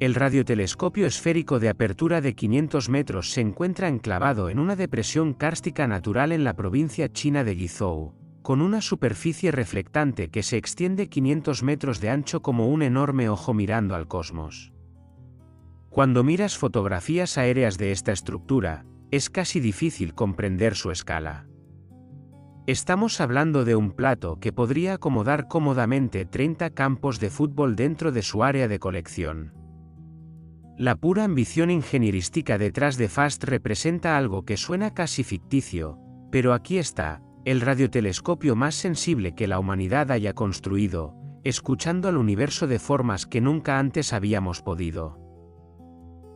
El radiotelescopio esférico de apertura de 500 metros se encuentra enclavado en una depresión kárstica natural en la provincia china de Guizhou, con una superficie reflectante que se extiende 500 metros de ancho como un enorme ojo mirando al cosmos. Cuando miras fotografías aéreas de esta estructura, es casi difícil comprender su escala. Estamos hablando de un plato que podría acomodar cómodamente 30 campos de fútbol dentro de su área de colección. La pura ambición ingenierística detrás de FAST representa algo que suena casi ficticio, pero aquí está, el radiotelescopio más sensible que la humanidad haya construido, escuchando al universo de formas que nunca antes habíamos podido.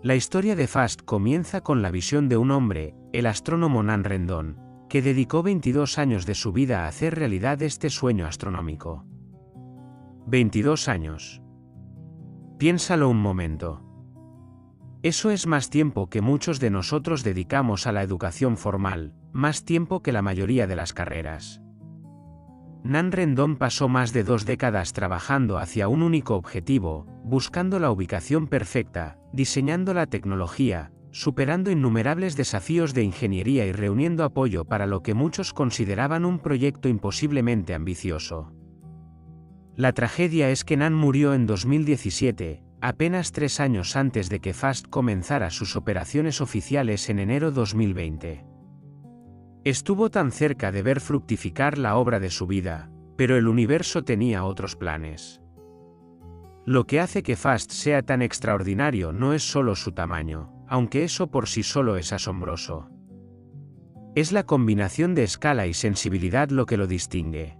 La historia de FAST comienza con la visión de un hombre, el astrónomo Nan Rendon, que dedicó 22 años de su vida a hacer realidad este sueño astronómico. 22 años. Piénsalo un momento. Eso es más tiempo que muchos de nosotros dedicamos a la educación formal, más tiempo que la mayoría de las carreras. Nan Rendon pasó más de 2 décadas trabajando hacia un único objetivo, buscando la ubicación perfecta, diseñando la tecnología, superando innumerables desafíos de ingeniería y reuniendo apoyo para lo que muchos consideraban un proyecto imposiblemente ambicioso. La tragedia es que Nan murió en 2017, apenas 3 años antes de que FAST comenzara sus operaciones oficiales en enero 2020. Estuvo tan cerca de ver fructificar la obra de su vida, pero el universo tenía otros planes. Lo que hace que FAST sea tan extraordinario no es solo su tamaño, aunque eso por sí solo es asombroso. Es la combinación de escala y sensibilidad lo que lo distingue.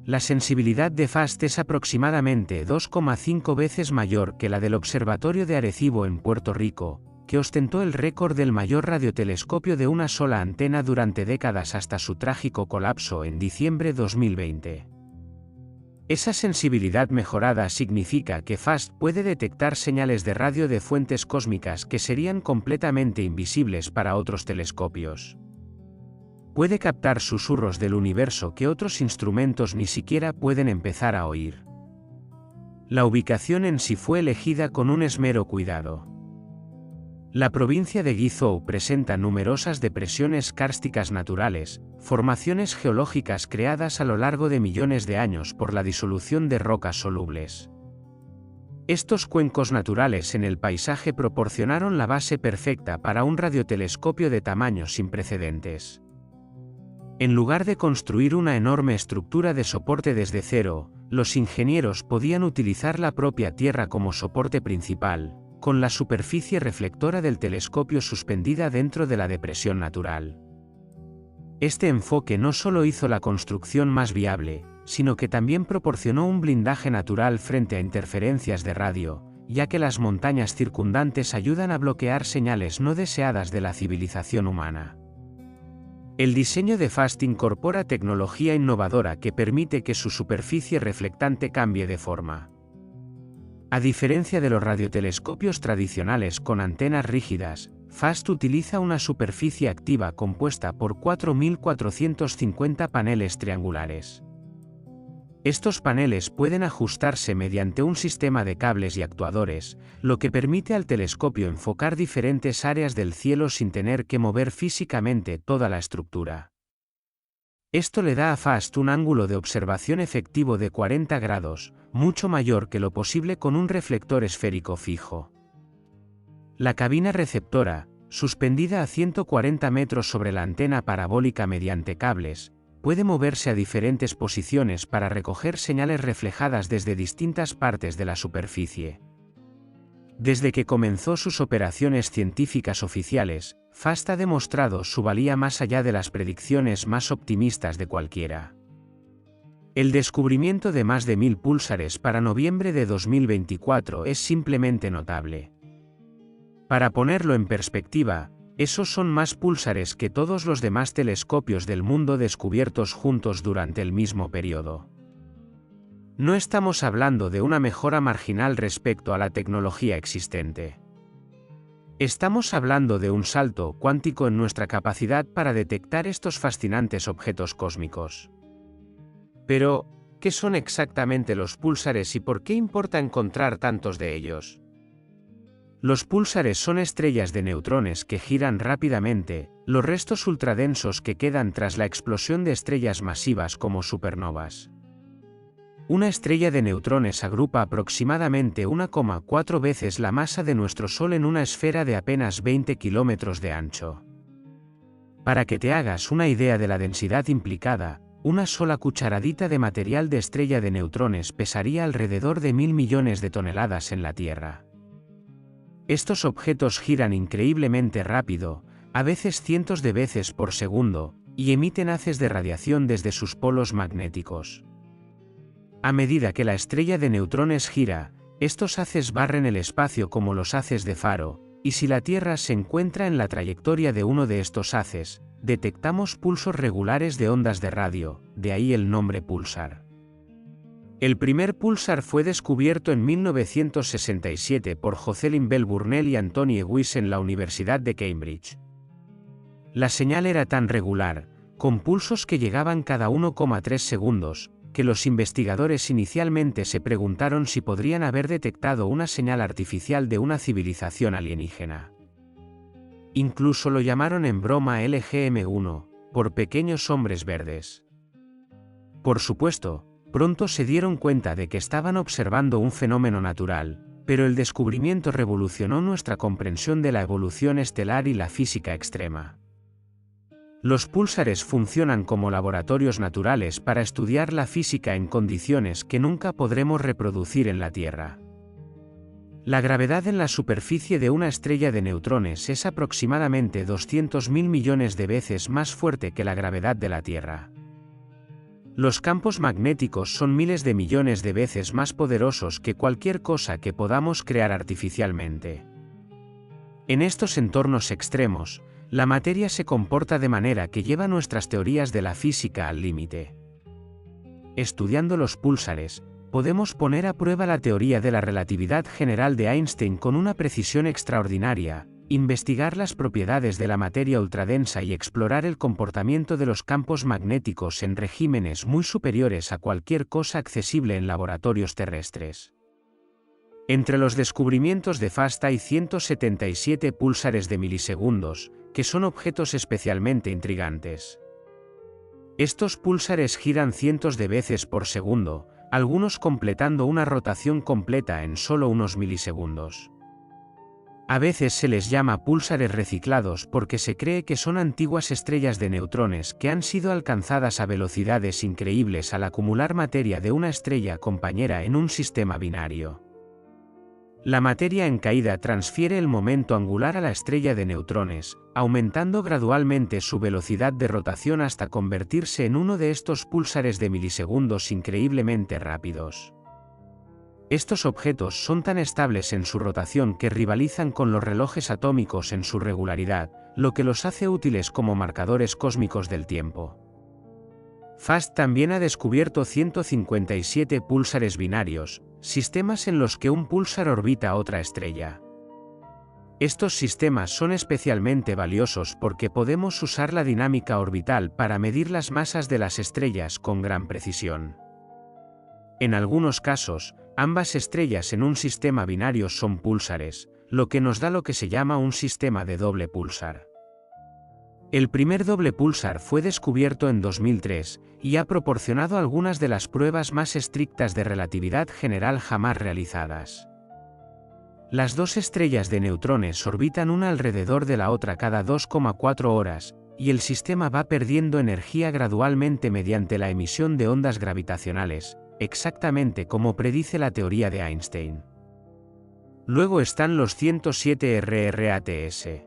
La sensibilidad de FAST es aproximadamente 2,5 veces mayor que la del Observatorio de Arecibo en Puerto Rico, que ostentó el récord del mayor radiotelescopio de una sola antena durante décadas hasta su trágico colapso en diciembre de 2020. Esa sensibilidad mejorada significa que FAST puede detectar señales de radio de fuentes cósmicas que serían completamente invisibles para otros telescopios. Puede captar susurros del universo que otros instrumentos ni siquiera pueden empezar a oír. La ubicación en sí fue elegida con un esmero cuidado. La provincia de Guizhou presenta numerosas depresiones kársticas naturales, formaciones geológicas creadas a lo largo de millones de años por la disolución de rocas solubles. Estos cuencos naturales en el paisaje proporcionaron la base perfecta para un radiotelescopio de tamaños sin precedentes. En lugar de construir una enorme estructura de soporte desde cero, los ingenieros podían utilizar la propia Tierra como soporte principal, con la superficie reflectora del telescopio suspendida dentro de la depresión natural. Este enfoque no solo hizo la construcción más viable, sino que también proporcionó un blindaje natural frente a interferencias de radio, ya que las montañas circundantes ayudan a bloquear señales no deseadas de la civilización humana. El diseño de FAST incorpora tecnología innovadora que permite que su superficie reflectante cambie de forma. A diferencia de los radiotelescopios tradicionales con antenas rígidas, FAST utiliza una superficie activa compuesta por 4.450 paneles triangulares. Estos paneles pueden ajustarse mediante un sistema de cables y actuadores, lo que permite al telescopio enfocar diferentes áreas del cielo sin tener que mover físicamente toda la estructura. Esto le da a FAST un ángulo de observación efectivo de 40 grados, mucho mayor que lo posible con un reflector esférico fijo. La cabina receptora, suspendida a 140 metros sobre la antena parabólica mediante cables, puede moverse a diferentes posiciones para recoger señales reflejadas desde distintas partes de la superficie. Desde que comenzó sus operaciones científicas oficiales, FAST ha demostrado su valía más allá de las predicciones más optimistas de cualquiera. El descubrimiento de más de 1000 púlsares para noviembre de 2024 es simplemente notable. Para ponerlo en perspectiva, esos son más púlsares que todos los demás telescopios del mundo descubiertos juntos durante el mismo periodo. No estamos hablando de una mejora marginal respecto a la tecnología existente. Estamos hablando de un salto cuántico en nuestra capacidad para detectar estos fascinantes objetos cósmicos. Pero, ¿qué son exactamente los púlsares y por qué importa encontrar tantos de ellos? Los púlsares son estrellas de neutrones que giran rápidamente, los restos ultradensos que quedan tras la explosión de estrellas masivas como supernovas. Una estrella de neutrones agrupa aproximadamente 1,4 veces la masa de nuestro Sol en una esfera de apenas 20 kilómetros de ancho. Para que te hagas una idea de la densidad implicada, una sola cucharadita de material de estrella de neutrones pesaría alrededor de 1.000 millones de toneladas en la Tierra. Estos objetos giran increíblemente rápido, a veces cientos de veces por segundo, y emiten haces de radiación desde sus polos magnéticos. A medida que la estrella de neutrones gira, estos haces barren el espacio como los haces de faro, y si la Tierra se encuentra en la trayectoria de uno de estos haces, detectamos pulsos regulares de ondas de radio, de ahí el nombre púlsar. El primer púlsar fue descubierto en 1967 por Jocelyn Bell Burnell y Anthony Ewys en la Universidad de Cambridge. La señal era tan regular, con pulsos que llegaban cada 1,3 segundos, que los investigadores inicialmente se preguntaron si podrían haber detectado una señal artificial de una civilización alienígena. Incluso lo llamaron en broma LGM-1, por pequeños hombres verdes. Por supuesto, pronto se dieron cuenta de que estaban observando un fenómeno natural, pero el descubrimiento revolucionó nuestra comprensión de la evolución estelar y la física extrema. Los púlsares funcionan como laboratorios naturales para estudiar la física en condiciones que nunca podremos reproducir en la Tierra. La gravedad en la superficie de una estrella de neutrones es aproximadamente 200.000 millones de veces más fuerte que la gravedad de la Tierra. Los campos magnéticos son miles de millones de veces más poderosos que cualquier cosa que podamos crear artificialmente. En estos entornos extremos, la materia se comporta de manera que lleva nuestras teorías de la física al límite. Estudiando los púlsares, podemos poner a prueba la teoría de la relatividad general de Einstein con una precisión extraordinaria, investigar las propiedades de la materia ultradensa y explorar el comportamiento de los campos magnéticos en regímenes muy superiores a cualquier cosa accesible en laboratorios terrestres. Entre los descubrimientos de FAST hay 177 púlsares de milisegundos, que son objetos especialmente intrigantes. Estos púlsares giran cientos de veces por segundo, algunos completando una rotación completa en solo unos milisegundos. A veces se les llama púlsares reciclados porque se cree que son antiguas estrellas de neutrones que han sido alcanzadas a velocidades increíbles al acumular materia de una estrella compañera en un sistema binario. La materia en caída transfiere el momento angular a la estrella de neutrones, aumentando gradualmente su velocidad de rotación hasta convertirse en uno de estos púlsares de milisegundos increíblemente rápidos. Estos objetos son tan estables en su rotación que rivalizan con los relojes atómicos en su regularidad, lo que los hace útiles como marcadores cósmicos del tiempo. FAST también ha descubierto 157 púlsares binarios, sistemas en los que un púlsar orbita a otra estrella. Estos sistemas son especialmente valiosos porque podemos usar la dinámica orbital para medir las masas de las estrellas con gran precisión. En algunos casos, ambas estrellas en un sistema binario son púlsares, lo que nos da lo que se llama un sistema de doble púlsar. El primer doble púlsar fue descubierto en 2003, y ha proporcionado algunas de las pruebas más estrictas de relatividad general jamás realizadas. Las dos estrellas de neutrones orbitan una alrededor de la otra cada 2,4 horas, y el sistema va perdiendo energía gradualmente mediante la emisión de ondas gravitacionales, exactamente como predice la teoría de Einstein. Luego están los 107 RRATS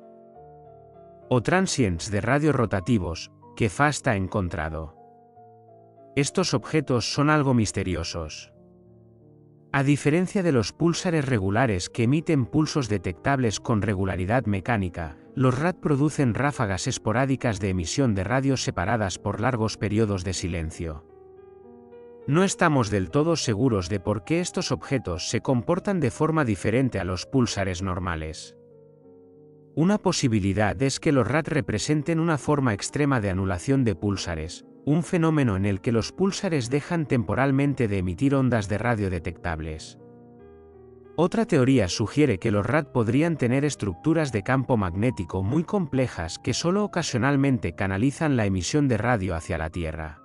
o transients de radio rotativos, que FAST ha encontrado. Estos objetos son algo misteriosos. A diferencia de los púlsares regulares que emiten pulsos detectables con regularidad mecánica, los RAT producen ráfagas esporádicas de emisión de radio separadas por largos periodos de silencio. No estamos del todo seguros de por qué estos objetos se comportan de forma diferente a los púlsares normales. Una posibilidad es que los RAT representen una forma extrema de anulación de púlsares, un fenómeno en el que los púlsares dejan temporalmente de emitir ondas de radio detectables. Otra teoría sugiere que los RAD podrían tener estructuras de campo magnético muy complejas que solo ocasionalmente canalizan la emisión de radio hacia la Tierra.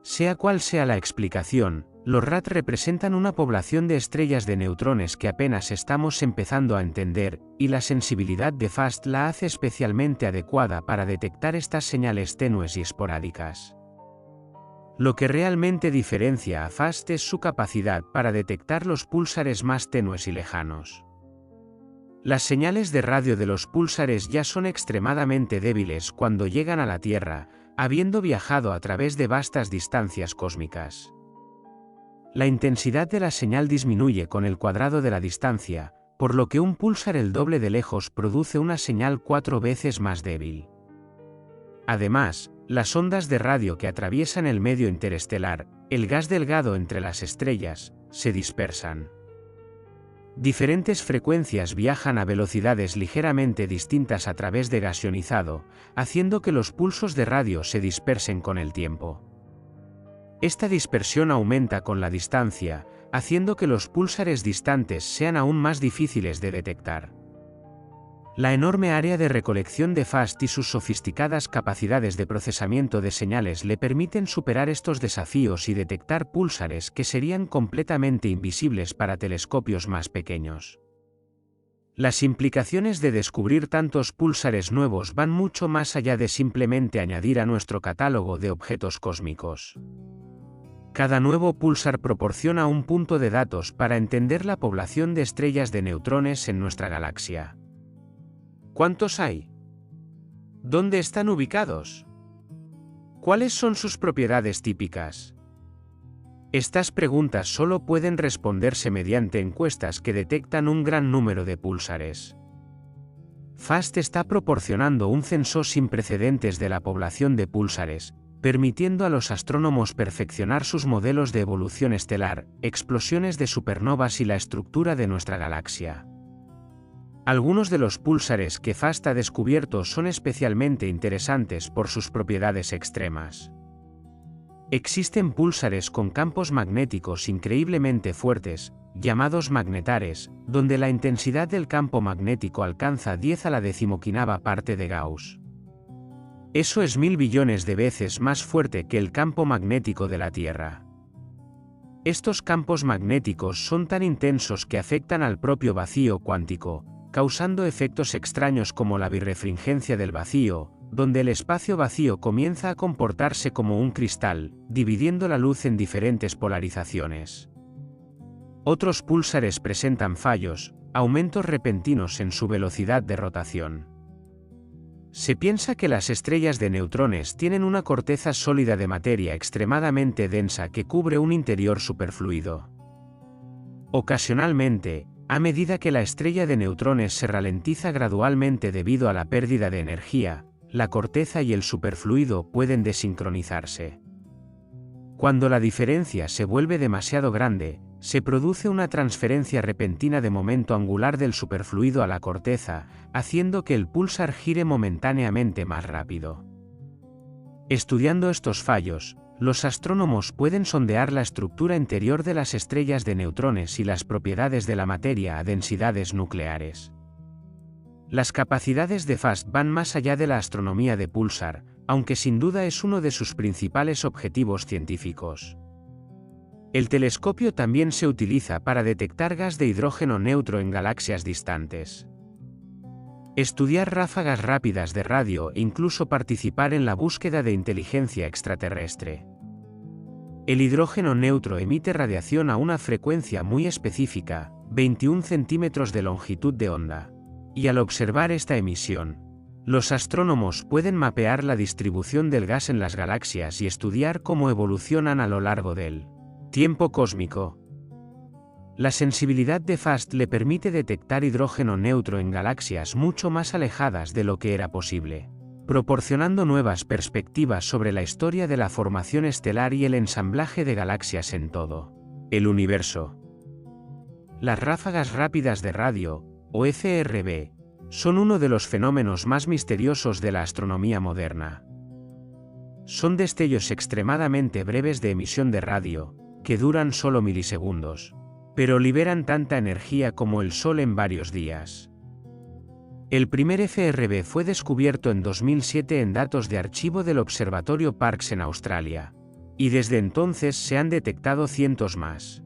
Sea cual sea la explicación, los RAD representan una población de estrellas de neutrones que apenas estamos empezando a entender, y la sensibilidad de FAST la hace especialmente adecuada para detectar estas señales tenues y esporádicas. Lo que realmente diferencia a FAST es su capacidad para detectar los púlsares más tenues y lejanos. Las señales de radio de los púlsares ya son extremadamente débiles cuando llegan a la Tierra, habiendo viajado a través de vastas distancias cósmicas. La intensidad de la señal disminuye con el cuadrado de la distancia, por lo que un púlsar el doble de lejos produce una señal 4 veces más débil. Además, las ondas de radio que atraviesan el medio interestelar, el gas delgado entre las estrellas, se dispersan. Diferentes frecuencias viajan a velocidades ligeramente distintas a través de gas ionizado, haciendo que los pulsos de radio se dispersen con el tiempo. Esta dispersión aumenta con la distancia, haciendo que los púlsares distantes sean aún más difíciles de detectar. La enorme área de recolección de FAST y sus sofisticadas capacidades de procesamiento de señales le permiten superar estos desafíos y detectar púlsares que serían completamente invisibles para telescopios más pequeños. Las implicaciones de descubrir tantos púlsares nuevos van mucho más allá de simplemente añadir a nuestro catálogo de objetos cósmicos. Cada nuevo púlsar proporciona un punto de datos para entender la población de estrellas de neutrones en nuestra galaxia. ¿Cuántos hay? ¿Dónde están ubicados? ¿Cuáles son sus propiedades típicas? Estas preguntas solo pueden responderse mediante encuestas que detectan un gran número de púlsares. FAST está proporcionando un censo sin precedentes de la población de púlsares, permitiendo a los astrónomos perfeccionar sus modelos de evolución estelar, explosiones de supernovas y la estructura de nuestra galaxia. Algunos de los púlsares que FAST ha descubierto son especialmente interesantes por sus propiedades extremas. Existen púlsares con campos magnéticos increíblemente fuertes, llamados magnetares, donde la intensidad del campo magnético alcanza 10 a la 15ª parte de Gauss. Eso es 1000 billones de veces más fuerte que el campo magnético de la Tierra. Estos campos magnéticos son tan intensos que afectan al propio vacío cuántico, causando efectos extraños como la birrefringencia del vacío, donde el espacio vacío comienza a comportarse como un cristal, dividiendo la luz en diferentes polarizaciones. Otros púlsares presentan fallos, aumentos repentinos en su velocidad de rotación. Se piensa que las estrellas de neutrones tienen una corteza sólida de materia extremadamente densa que cubre un interior superfluido. Ocasionalmente, a medida que la estrella de neutrones se ralentiza gradualmente debido a la pérdida de energía, la corteza y el superfluido pueden desincronizarse. Cuando la diferencia se vuelve demasiado grande, se produce una transferencia repentina de momento angular del superfluido a la corteza, haciendo que el púlsar gire momentáneamente más rápido. Estudiando estos fallos, los astrónomos pueden sondear la estructura interior de las estrellas de neutrones y las propiedades de la materia a densidades nucleares. Las capacidades de FAST van más allá de la astronomía de púlsar, aunque sin duda es uno de sus principales objetivos científicos. El telescopio también se utiliza para detectar gas de hidrógeno neutro en galaxias distantes. Estudiar ráfagas rápidas de radio e incluso participar en la búsqueda de inteligencia extraterrestre. El hidrógeno neutro emite radiación a una frecuencia muy específica, 21 centímetros de longitud de onda. Y al observar esta emisión, los astrónomos pueden mapear la distribución del gas en las galaxias y estudiar cómo evolucionan a lo largo del tiempo cósmico. La sensibilidad de FAST le permite detectar hidrógeno neutro en galaxias mucho más alejadas de lo que era posible, proporcionando nuevas perspectivas sobre la historia de la formación estelar y el ensamblaje de galaxias en todo el universo. Las ráfagas rápidas de radio, o FRB, son uno de los fenómenos más misteriosos de la astronomía moderna. Son destellos extremadamente breves de emisión de radio, que duran solo milisegundos. pero liberan tanta energía como el Sol en varios días. El primer FRB fue descubierto en 2007 en datos de archivo del Observatorio Parkes en Australia, y desde entonces se han detectado cientos más.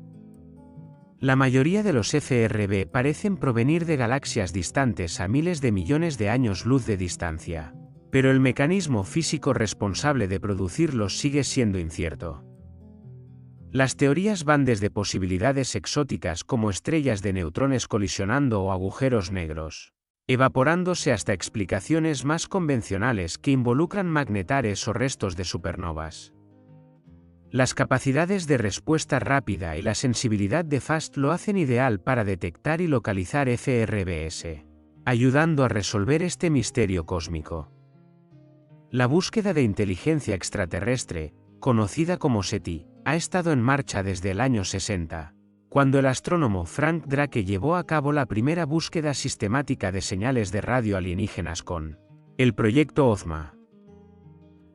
La mayoría de los FRB parecen provenir de galaxias distantes a miles de millones de años luz de distancia, pero el mecanismo físico responsable de producirlos sigue siendo incierto. Las teorías van desde posibilidades exóticas como estrellas de neutrones colisionando o agujeros negros, evaporándose hasta explicaciones más convencionales que involucran magnetares o restos de supernovas. Las capacidades de respuesta rápida y la sensibilidad de FAST lo hacen ideal para detectar y localizar FRBs, ayudando a resolver este misterio cósmico. La búsqueda de inteligencia extraterrestre, conocida como SETI, ha estado en marcha desde el año 60, cuando el astrónomo Frank Drake llevó a cabo la primera búsqueda sistemática de señales de radio alienígenas con el proyecto OZMA.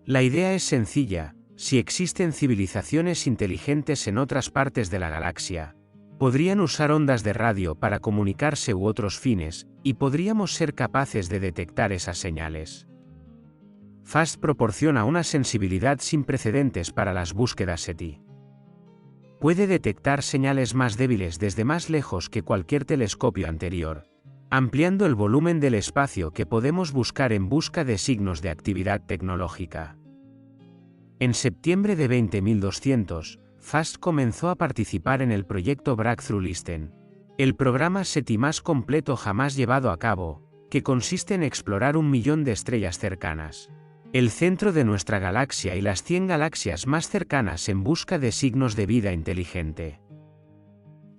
La idea es sencilla: si existen civilizaciones inteligentes en otras partes de la galaxia, podrían usar ondas de radio para comunicarse u otros fines, y podríamos ser capaces de detectar esas señales. FAST proporciona una sensibilidad sin precedentes para las búsquedas SETI. Puede detectar señales más débiles desde más lejos que cualquier telescopio anterior, ampliando el volumen del espacio que podemos buscar en busca de signos de actividad tecnológica. En septiembre de 20200, FAST comenzó a participar en el proyecto Breakthrough Listen, el programa SETI más completo jamás llevado a cabo, que consiste en explorar 1 millón de estrellas cercanas, el centro de nuestra galaxia y las 100 galaxias más cercanas en busca de signos de vida inteligente.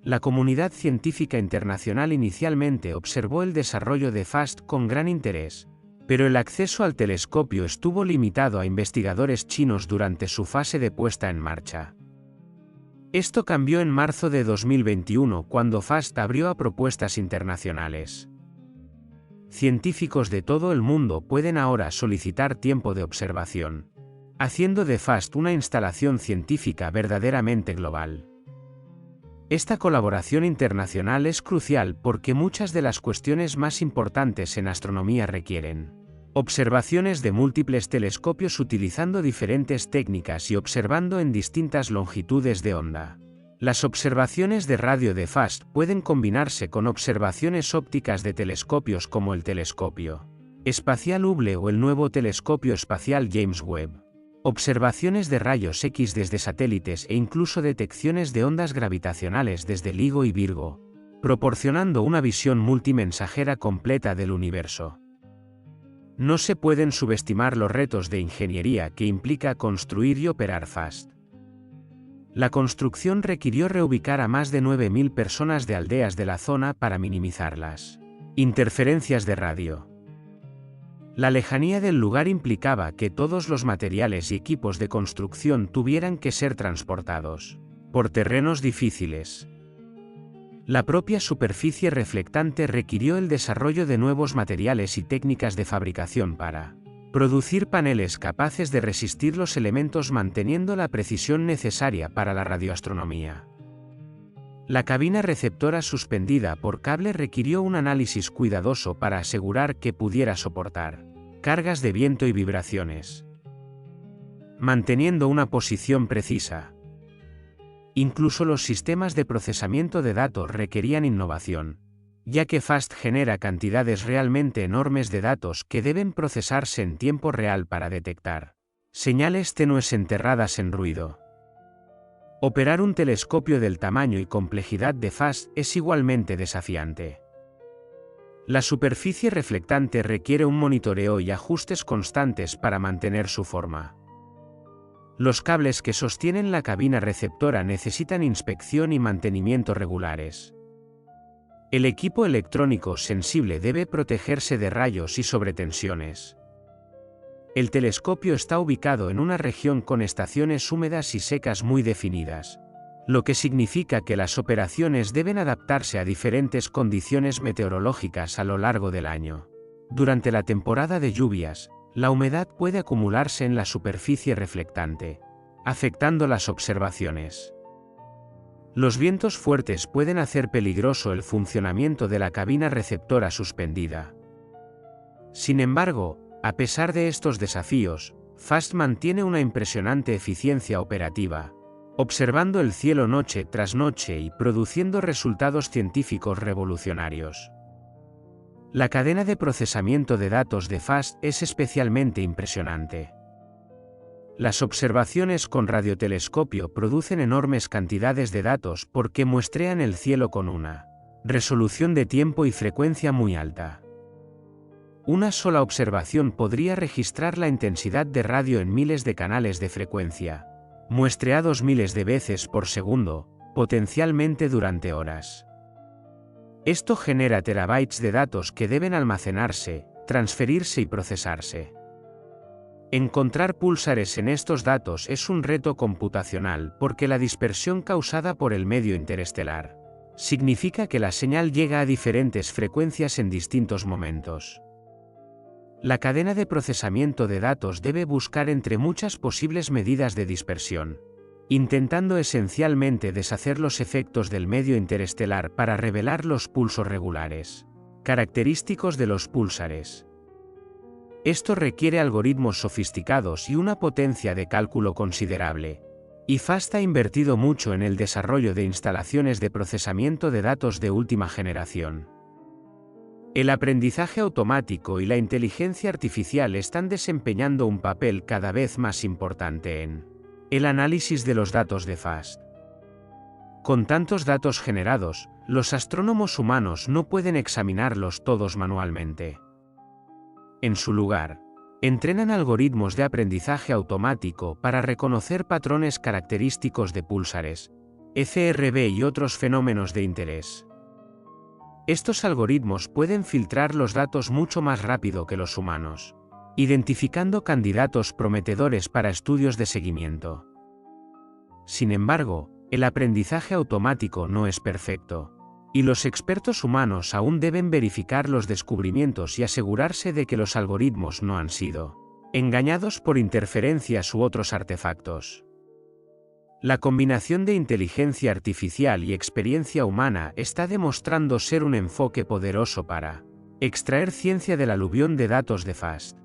La comunidad científica internacional inicialmente observó el desarrollo de FAST con gran interés, pero el acceso al telescopio estuvo limitado a investigadores chinos durante su fase de puesta en marcha. Esto cambió en marzo de 2021 cuando FAST abrió a propuestas internacionales. Científicos de todo el mundo pueden ahora solicitar tiempo de observación, haciendo de FAST una instalación científica verdaderamente global. Esta colaboración internacional es crucial porque muchas de las cuestiones más importantes en astronomía requieren observaciones de múltiples telescopios utilizando diferentes técnicas y observando en distintas longitudes de onda. Las observaciones de radio de FAST pueden combinarse con observaciones ópticas de telescopios como el telescopio espacial Hubble o el nuevo telescopio espacial James Webb, observaciones de rayos X desde satélites e incluso detecciones de ondas gravitacionales desde LIGO y Virgo, proporcionando una visión multimensajera completa del universo. No se pueden subestimar los retos de ingeniería que implica construir y operar FAST. La construcción requirió reubicar a más de 9000 personas de aldeas de la zona para minimizar las interferencias de radio. La lejanía del lugar implicaba que todos los materiales y equipos de construcción tuvieran que ser transportados por terrenos difíciles. La propia superficie reflectante requirió el desarrollo de nuevos materiales y técnicas de fabricación para producir paneles capaces de resistir los elementos manteniendo la precisión necesaria para la radioastronomía. La cabina receptora suspendida por cable requirió un análisis cuidadoso para asegurar que pudiera soportar cargas de viento y vibraciones, manteniendo una posición precisa. Incluso los sistemas de procesamiento de datos requerían innovación, ya que FAST genera cantidades realmente enormes de datos que deben procesarse en tiempo real para detectar señales tenues enterradas en ruido. Operar un telescopio del tamaño y complejidad de FAST es igualmente desafiante. La superficie reflectante requiere un monitoreo y ajustes constantes para mantener su forma. Los cables que sostienen la cabina receptora necesitan inspección y mantenimiento regulares. El equipo electrónico sensible debe protegerse de rayos y sobretensiones. El telescopio está ubicado en una región con estaciones húmedas y secas muy definidas, lo que significa que las operaciones deben adaptarse a diferentes condiciones meteorológicas a lo largo del año. Durante la temporada de lluvias, la humedad puede acumularse en la superficie reflectante, afectando las observaciones. Los vientos fuertes pueden hacer peligroso el funcionamiento de la cabina receptora suspendida. Sin embargo, a pesar de estos desafíos, FAST mantiene una impresionante eficiencia operativa, observando el cielo noche tras noche y produciendo resultados científicos revolucionarios. La cadena de procesamiento de datos de FAST es especialmente impresionante. Las observaciones con radiotelescopio producen enormes cantidades de datos porque muestrean el cielo con una resolución de tiempo y frecuencia muy alta. Una sola observación podría registrar la intensidad de radio en miles de canales de frecuencia, muestreados miles de veces por segundo, potencialmente durante horas. Esto genera terabytes de datos que deben almacenarse, transferirse y procesarse. Encontrar púlsares en estos datos es un reto computacional porque la dispersión causada por el medio interestelar significa que la señal llega a diferentes frecuencias en distintos momentos. La cadena de procesamiento de datos debe buscar entre muchas posibles medidas de dispersión, intentando esencialmente deshacer los efectos del medio interestelar para revelar los pulsos regulares, característicos de los púlsares. Esto requiere algoritmos sofisticados y una potencia de cálculo considerable, y FAST ha invertido mucho en el desarrollo de instalaciones de procesamiento de datos de última generación. El aprendizaje automático y la inteligencia artificial están desempeñando un papel cada vez más importante en el análisis de los datos de FAST. Con tantos datos generados, los astrónomos humanos no pueden examinarlos todos manualmente. En su lugar, entrenan algoritmos de aprendizaje automático para reconocer patrones característicos de púlsares, FRB y otros fenómenos de interés. Estos algoritmos pueden filtrar los datos mucho más rápido que los humanos, identificando candidatos prometedores para estudios de seguimiento. Sin embargo, el aprendizaje automático no es perfecto, y los expertos humanos aún deben verificar los descubrimientos y asegurarse de que los algoritmos no han sido engañados por interferencias u otros artefactos. La combinación de inteligencia artificial y experiencia humana está demostrando ser un enfoque poderoso para extraer ciencia del aluvión de datos de FAST.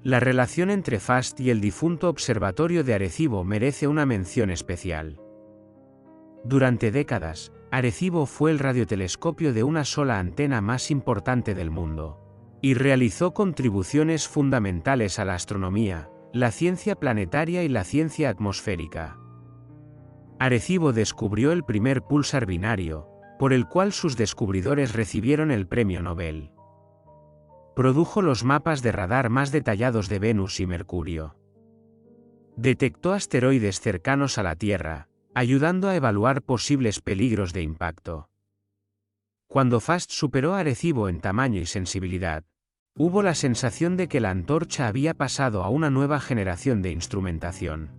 La relación entre FAST y el difunto Observatorio de Arecibo merece una mención especial. Durante décadas, Arecibo fue el radiotelescopio de una sola antena más importante del mundo, y realizó contribuciones fundamentales a la astronomía, la ciencia planetaria y la ciencia atmosférica. Arecibo descubrió el primer púlsar binario, por el cual sus descubridores recibieron el premio Nobel. Produjo los mapas de radar más detallados de Venus y Mercurio. Detectó asteroides cercanos a la Tierra, ayudando a evaluar posibles peligros de impacto. Cuando FAST superó a Arecibo en tamaño y sensibilidad, hubo la sensación de que la antorcha había pasado a una nueva generación de instrumentación.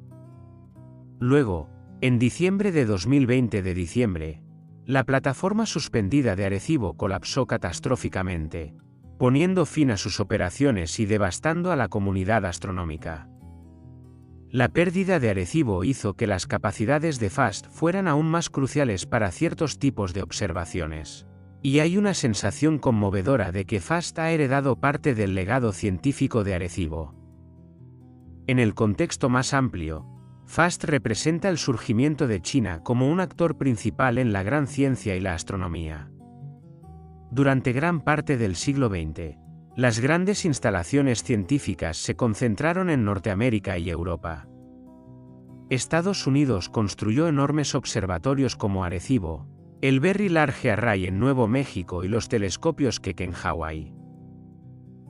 Luego, en diciembre de 2020, la plataforma suspendida de Arecibo colapsó catastróficamente, poniendo fin a sus operaciones y devastando a la comunidad astronómica. La pérdida de Arecibo hizo que las capacidades de FAST fueran aún más cruciales para ciertos tipos de observaciones. Y hay una sensación conmovedora de que FAST ha heredado parte del legado científico de Arecibo. En el contexto más amplio, FAST representa el surgimiento de China como un actor principal en la gran ciencia y la astronomía. Durante gran parte del siglo XX, las grandes instalaciones científicas se concentraron en Norteamérica y Europa. Estados Unidos construyó enormes observatorios como Arecibo, el Very Large Array en Nuevo México y los telescopios Keck en Hawái.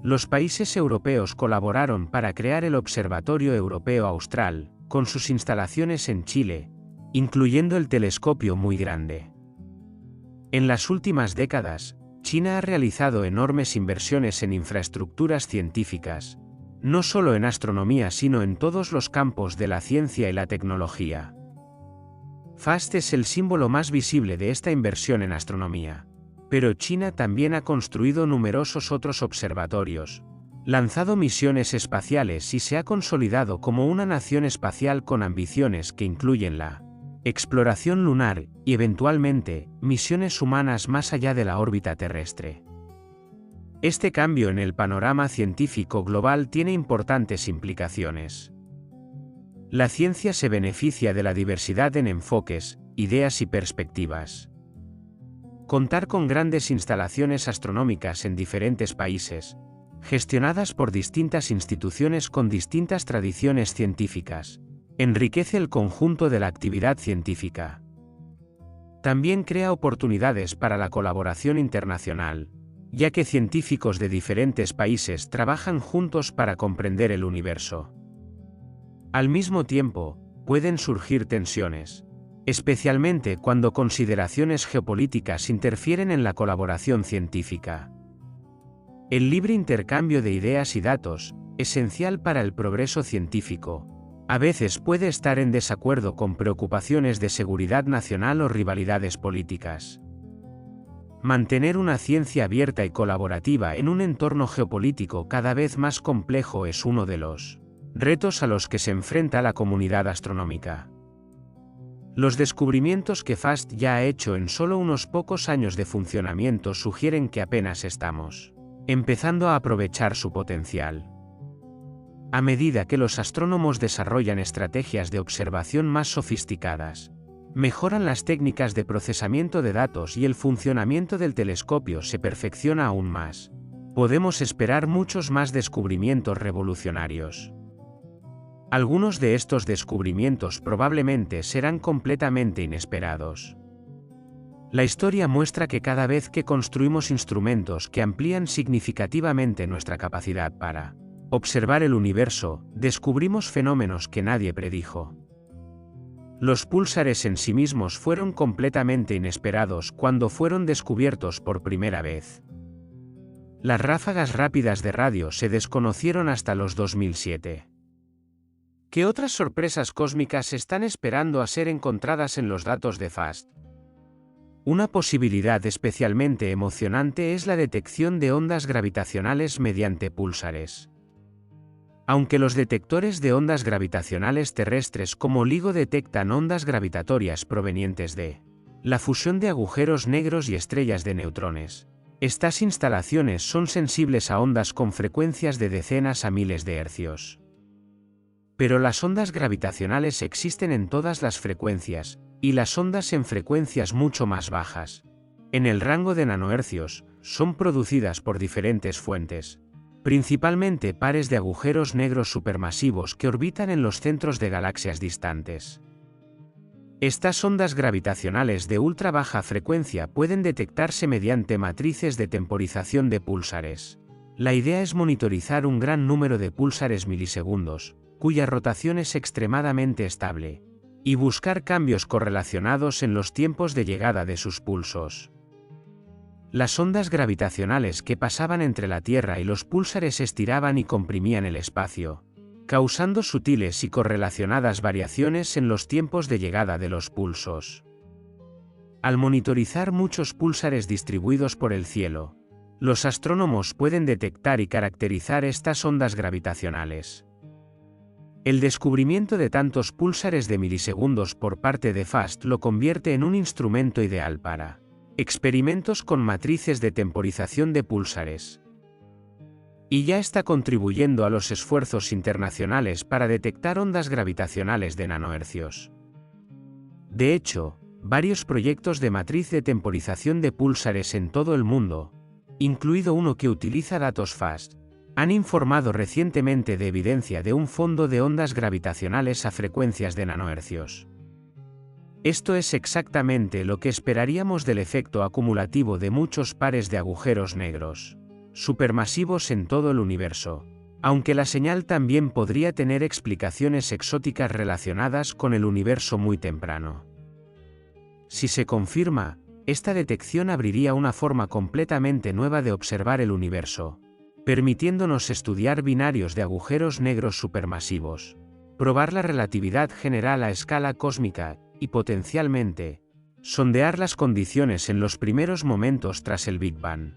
Los países europeos colaboraron para crear el Observatorio Europeo Austral, con sus instalaciones en Chile, incluyendo el telescopio Muy Grande. En las últimas décadas, China ha realizado enormes inversiones en infraestructuras científicas, no solo en astronomía sino en todos los campos de la ciencia y la tecnología. FAST es el símbolo más visible de esta inversión en astronomía, pero China también ha construido numerosos otros observatorios, lanzado misiones espaciales y se ha consolidado como una nación espacial con ambiciones que incluyen la exploración lunar y, eventualmente, misiones humanas más allá de la órbita terrestre. Este cambio en el panorama científico global tiene importantes implicaciones. La ciencia se beneficia de la diversidad en enfoques, ideas y perspectivas. Contar con grandes instalaciones astronómicas en diferentes países, gestionadas por distintas instituciones con distintas tradiciones científicas, enriquece el conjunto de la actividad científica. También crea oportunidades para la colaboración internacional, ya que científicos de diferentes países trabajan juntos para comprender el universo. Al mismo tiempo, pueden surgir tensiones, especialmente cuando consideraciones geopolíticas interfieren en la colaboración científica. El libre intercambio de ideas y datos, esencial para el progreso científico, a veces puede estar en desacuerdo con preocupaciones de seguridad nacional o rivalidades políticas. Mantener una ciencia abierta y colaborativa en un entorno geopolítico cada vez más complejo es uno de los retos a los que se enfrenta la comunidad astronómica. Los descubrimientos que FAST ya ha hecho en solo unos pocos años de funcionamiento sugieren que apenas estamos empezando a aprovechar su potencial. A medida que los astrónomos desarrollan estrategias de observación más sofisticadas, mejoran las técnicas de procesamiento de datos y el funcionamiento del telescopio se perfecciona aún más, podemos esperar muchos más descubrimientos revolucionarios. Algunos de estos descubrimientos probablemente serán completamente inesperados. La historia muestra que cada vez que construimos instrumentos que amplían significativamente nuestra capacidad para observar el universo, descubrimos fenómenos que nadie predijo. Los púlsares en sí mismos fueron completamente inesperados cuando fueron descubiertos por primera vez. Las ráfagas rápidas de radio se desconocieron hasta los 2007. ¿Qué otras sorpresas cósmicas están esperando a ser encontradas en los datos de FAST? Una posibilidad especialmente emocionante es la detección de ondas gravitacionales mediante púlsares. Aunque los detectores de ondas gravitacionales terrestres como LIGO detectan ondas gravitatorias provenientes de la fusión de agujeros negros y estrellas de neutrones, estas instalaciones son sensibles a ondas con frecuencias de decenas a miles de hercios. Pero las ondas gravitacionales existen en todas las frecuencias, y las ondas en frecuencias mucho más bajas, en el rango de nanohercios, son producidas por diferentes fuentes, principalmente pares de agujeros negros supermasivos que orbitan en los centros de galaxias distantes. Estas ondas gravitacionales de ultra baja frecuencia pueden detectarse mediante matrices de temporización de púlsares. La idea es monitorizar un gran número de púlsares milisegundos, cuya rotación es extremadamente estable, y buscar cambios correlacionados en los tiempos de llegada de sus pulsos. Las ondas gravitacionales que pasaban entre la Tierra y los púlsares estiraban y comprimían el espacio, causando sutiles y correlacionadas variaciones en los tiempos de llegada de los pulsos. Al monitorizar muchos púlsares distribuidos por el cielo, los astrónomos pueden detectar y caracterizar estas ondas gravitacionales. El descubrimiento de tantos púlsares de milisegundos por parte de FAST lo convierte en un instrumento ideal para experimentos con matrices de temporización de púlsares. Y ya está contribuyendo a los esfuerzos internacionales para detectar ondas gravitacionales de nanohercios. De hecho, varios proyectos de matriz de temporización de púlsares en todo el mundo, incluido uno que utiliza datos FAST, han informado recientemente de evidencia de un fondo de ondas gravitacionales a frecuencias de nanohercios. Esto es exactamente lo que esperaríamos del efecto acumulativo de muchos pares de agujeros negros supermasivos en todo el universo, aunque la señal también podría tener explicaciones exóticas relacionadas con el universo muy temprano. Si se confirma, esta detección abriría una forma completamente nueva de observar el universo, permitiéndonos estudiar binarios de agujeros negros supermasivos, probar la relatividad general a escala cósmica y, potencialmente, sondear las condiciones en los primeros momentos tras el Big Bang.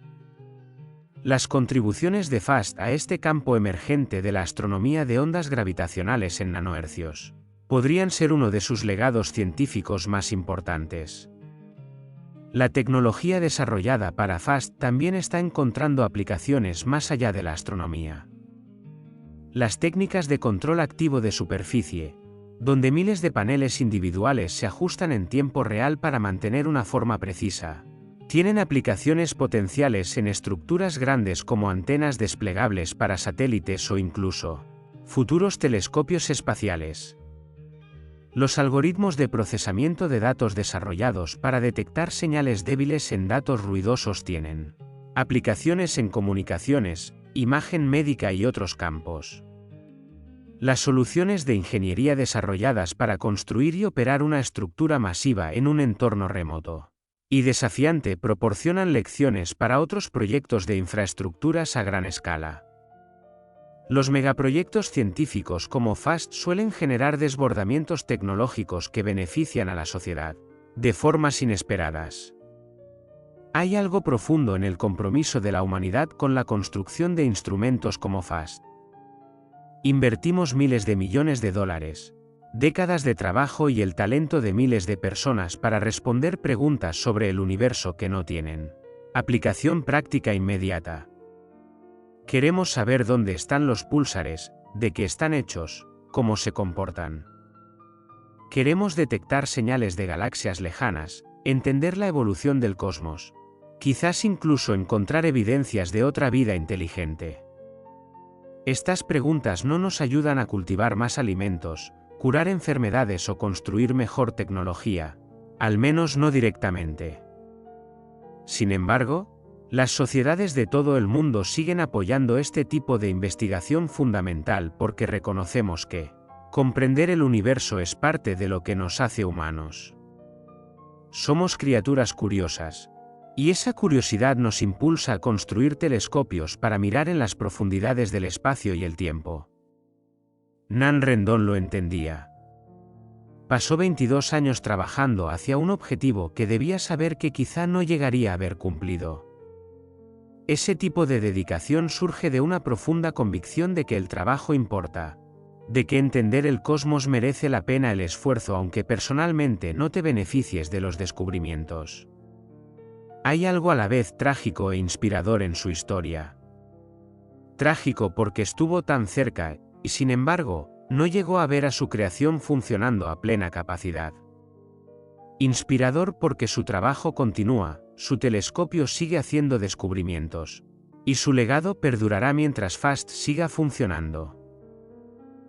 Las contribuciones de FAST a este campo emergente de la astronomía de ondas gravitacionales en nanohercios podrían ser uno de sus legados científicos más importantes. La tecnología desarrollada para FAST también está encontrando aplicaciones más allá de la astronomía. Las técnicas de control activo de superficie, donde miles de paneles individuales se ajustan en tiempo real para mantener una forma precisa, tienen aplicaciones potenciales en estructuras grandes como antenas desplegables para satélites o incluso futuros telescopios espaciales. Los algoritmos de procesamiento de datos desarrollados para detectar señales débiles en datos ruidosos tienen aplicaciones en comunicaciones, imagen médica y otros campos. Las soluciones de ingeniería desarrolladas para construir y operar una estructura masiva en un entorno remoto y desafiante proporcionan lecciones para otros proyectos de infraestructuras a gran escala. Los megaproyectos científicos como FAST suelen generar desbordamientos tecnológicos que benefician a la sociedad de formas inesperadas. Hay algo profundo en el compromiso de la humanidad con la construcción de instrumentos como FAST. Invertimos miles de millones de dólares, décadas de trabajo y el talento de miles de personas para responder preguntas sobre el universo que no tienen aplicación práctica inmediata. Queremos saber dónde están los púlsares, de qué están hechos, cómo se comportan. Queremos detectar señales de galaxias lejanas, entender la evolución del cosmos, quizás incluso encontrar evidencias de otra vida inteligente. Estas preguntas no nos ayudan a cultivar más alimentos, curar enfermedades o construir mejor tecnología, al menos no directamente. Sin embargo, las sociedades de todo el mundo siguen apoyando este tipo de investigación fundamental porque reconocemos que comprender el universo es parte de lo que nos hace humanos. Somos criaturas curiosas, y esa curiosidad nos impulsa a construir telescopios para mirar en las profundidades del espacio y el tiempo. Nan Rendon lo entendía. Pasó 22 años trabajando hacia un objetivo que debía saber que quizá no llegaría a haber cumplido. Ese tipo de dedicación surge de una profunda convicción de que el trabajo importa, de que entender el cosmos merece la pena el esfuerzo aunque personalmente no te beneficies de los descubrimientos. Hay algo a la vez trágico e inspirador en su historia. Trágico porque estuvo tan cerca, y sin embargo, no llegó a ver a su creación funcionando a plena capacidad. Inspirador porque su trabajo continúa, su telescopio sigue haciendo descubrimientos, y su legado perdurará mientras FAST siga funcionando.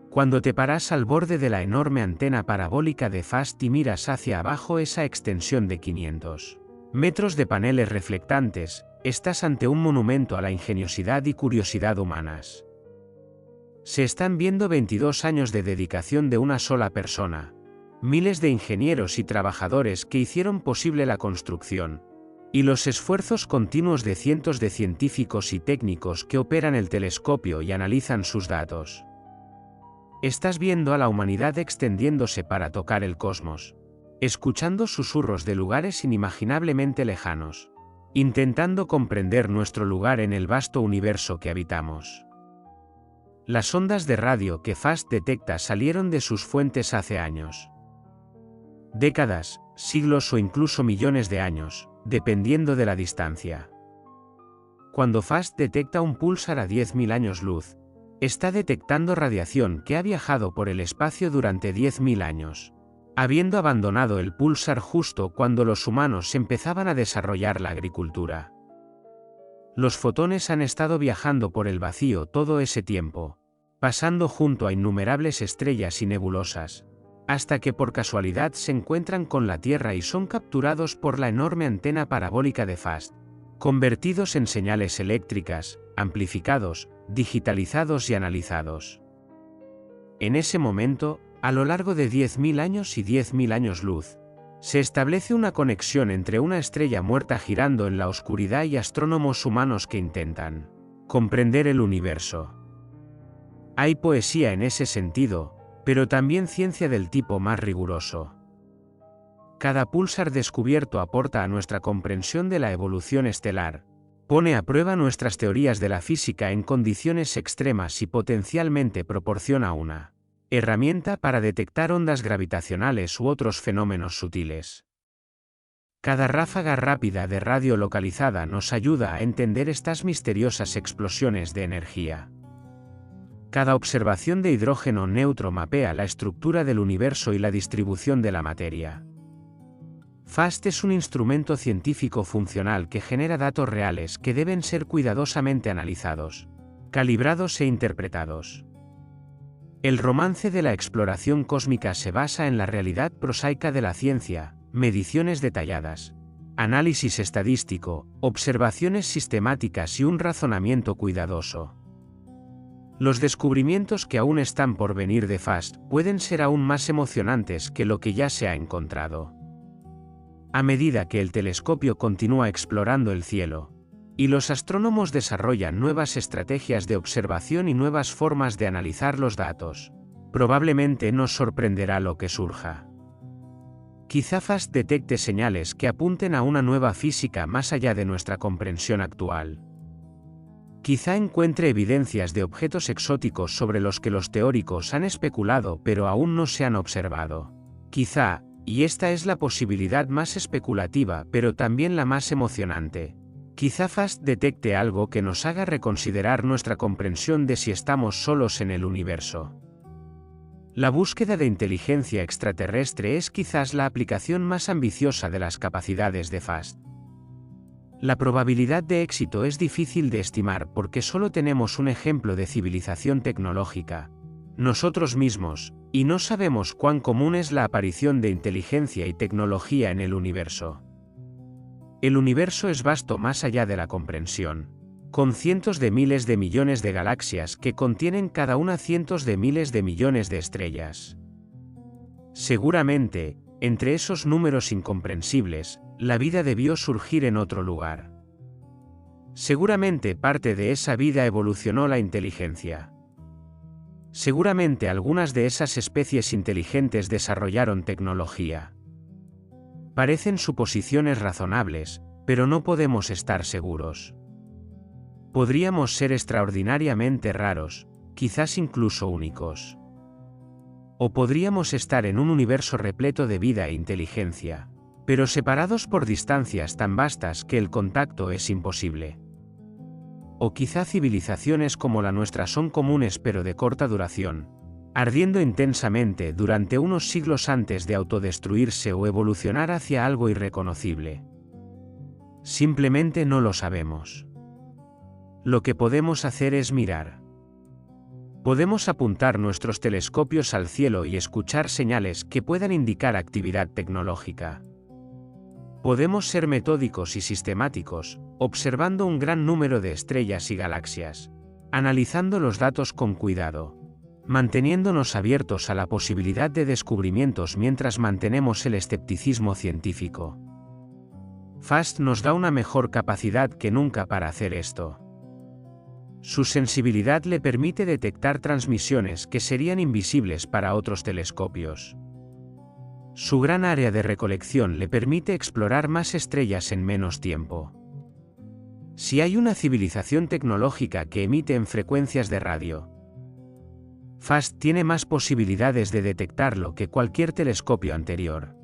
Cuando te paras al borde de la enorme antena parabólica de FAST y miras hacia abajo esa extensión de 500 metros de paneles reflectantes, estás ante un monumento a la ingeniosidad y curiosidad humanas. Se están viendo 22 años de dedicación de una sola persona, miles de ingenieros y trabajadores que hicieron posible la construcción, y los esfuerzos continuos de cientos de científicos y técnicos que operan el telescopio y analizan sus datos. Estás viendo a la humanidad extendiéndose para tocar el cosmos, escuchando susurros de lugares inimaginablemente lejanos, intentando comprender nuestro lugar en el vasto universo que habitamos. Las ondas de radio que FAST detecta salieron de sus fuentes hace años. Décadas, siglos o incluso millones de años, dependiendo de la distancia. Cuando FAST detecta un púlsar a 10.000 años luz, está detectando radiación que ha viajado por el espacio durante 10.000 años, habiendo abandonado el púlsar justo cuando los humanos empezaban a desarrollar la agricultura. Los fotones han estado viajando por el vacío todo ese tiempo, pasando junto a innumerables estrellas y nebulosas, hasta que por casualidad se encuentran con la Tierra y son capturados por la enorme antena parabólica de FAST, convertidos en señales eléctricas, amplificados, digitalizados y analizados. En ese momento, a lo largo de 10.000 años y 10.000 años luz, se establece una conexión entre una estrella muerta girando en la oscuridad y astrónomos humanos que intentan comprender el universo. Hay poesía en ese sentido, pero también ciencia del tipo más riguroso. Cada púlsar descubierto aporta a nuestra comprensión de la evolución estelar, pone a prueba nuestras teorías de la física en condiciones extremas y potencialmente proporciona una herramienta para detectar ondas gravitacionales u otros fenómenos sutiles. Cada ráfaga rápida de radio localizada nos ayuda a entender estas misteriosas explosiones de energía. Cada observación de hidrógeno neutro mapea la estructura del universo y la distribución de la materia. FAST es un instrumento científico funcional que genera datos reales que deben ser cuidadosamente analizados, calibrados e interpretados. El romance de la exploración cósmica se basa en la realidad prosaica de la ciencia, mediciones detalladas, análisis estadístico, observaciones sistemáticas y un razonamiento cuidadoso. Los descubrimientos que aún están por venir de FAST pueden ser aún más emocionantes que lo que ya se ha encontrado. A medida que el telescopio continúa explorando el cielo, y los astrónomos desarrollan nuevas estrategias de observación y nuevas formas de analizar los datos, probablemente nos sorprenderá lo que surja. Quizá FAST detecte señales que apunten a una nueva física más allá de nuestra comprensión actual. Quizá encuentre evidencias de objetos exóticos sobre los que los teóricos han especulado pero aún no se han observado. Quizá, y esta es la posibilidad más especulativa pero también la más emocionante, quizá FAST detecte algo que nos haga reconsiderar nuestra comprensión de si estamos solos en el universo. La búsqueda de inteligencia extraterrestre es quizás la aplicación más ambiciosa de las capacidades de FAST. La probabilidad de éxito es difícil de estimar porque solo tenemos un ejemplo de civilización tecnológica, nosotros mismos, y no sabemos cuán común es la aparición de inteligencia y tecnología en el universo. El universo es vasto más allá de la comprensión, con cientos de miles de millones de galaxias que contienen cada una cientos de miles de millones de estrellas. Seguramente, entre esos números incomprensibles, la vida debió surgir en otro lugar. Seguramente parte de esa vida evolucionó la inteligencia. Seguramente algunas de esas especies inteligentes desarrollaron tecnología. Parecen suposiciones razonables, pero no podemos estar seguros. Podríamos ser extraordinariamente raros, quizás incluso únicos. O podríamos estar en un universo repleto de vida e inteligencia, pero separados por distancias tan vastas que el contacto es imposible. O quizá civilizaciones como la nuestra son comunes pero de corta duración, ardiendo intensamente durante unos siglos antes de autodestruirse o evolucionar hacia algo irreconocible. Simplemente no lo sabemos. Lo que podemos hacer es mirar. Podemos apuntar nuestros telescopios al cielo y escuchar señales que puedan indicar actividad tecnológica. Podemos ser metódicos y sistemáticos, observando un gran número de estrellas y galaxias, analizando los datos con cuidado, manteniéndonos abiertos a la posibilidad de descubrimientos mientras mantenemos el escepticismo científico. FAST nos da una mejor capacidad que nunca para hacer esto. Su sensibilidad le permite detectar transmisiones que serían invisibles para otros telescopios. Su gran área de recolección le permite explorar más estrellas en menos tiempo. Si hay una civilización tecnológica que emite en frecuencias de radio, FAST tiene más posibilidades de detectarlo que cualquier telescopio anterior.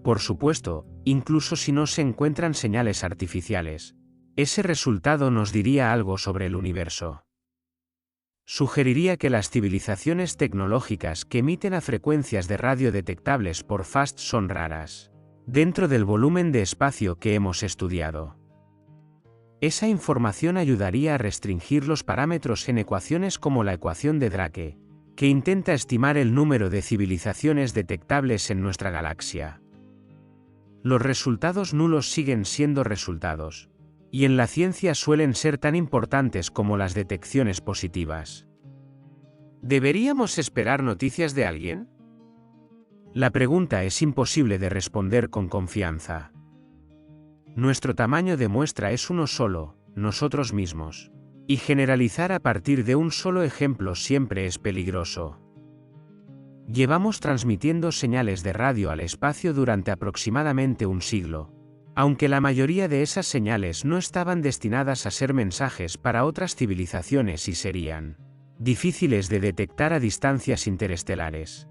Por supuesto, incluso si no se encuentran señales artificiales, ese resultado nos diría algo sobre el universo. Sugeriría que las civilizaciones tecnológicas que emiten a frecuencias de radio detectables por FAST son raras, dentro del volumen de espacio que hemos estudiado. Esa información ayudaría a restringir los parámetros en ecuaciones como la ecuación de Drake, que intenta estimar el número de civilizaciones detectables en nuestra galaxia. Los resultados nulos siguen siendo resultados, y en la ciencia suelen ser tan importantes como las detecciones positivas. ¿Deberíamos esperar noticias de alguien? La pregunta es imposible de responder con confianza. Nuestro tamaño de muestra es uno solo, nosotros mismos, y generalizar a partir de un solo ejemplo siempre es peligroso. Llevamos transmitiendo señales de radio al espacio durante aproximadamente un siglo, aunque la mayoría de esas señales no estaban destinadas a ser mensajes para otras civilizaciones y serían difíciles de detectar a distancias interestelares.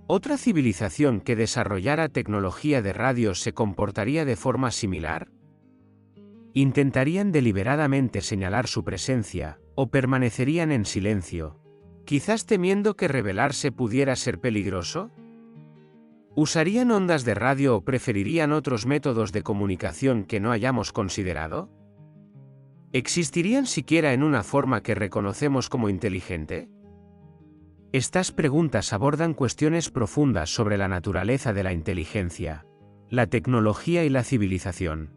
¿Otra civilización que desarrollara tecnología de radio se comportaría de forma similar? ¿Intentarían deliberadamente señalar su presencia, o permanecerían en silencio, quizás temiendo que revelarse pudiera ser peligroso? ¿Usarían ondas de radio o preferirían otros métodos de comunicación que no hayamos considerado? ¿Existirían siquiera en una forma que reconocemos como inteligente? Estas preguntas abordan cuestiones profundas sobre la naturaleza de la inteligencia, la tecnología y la civilización.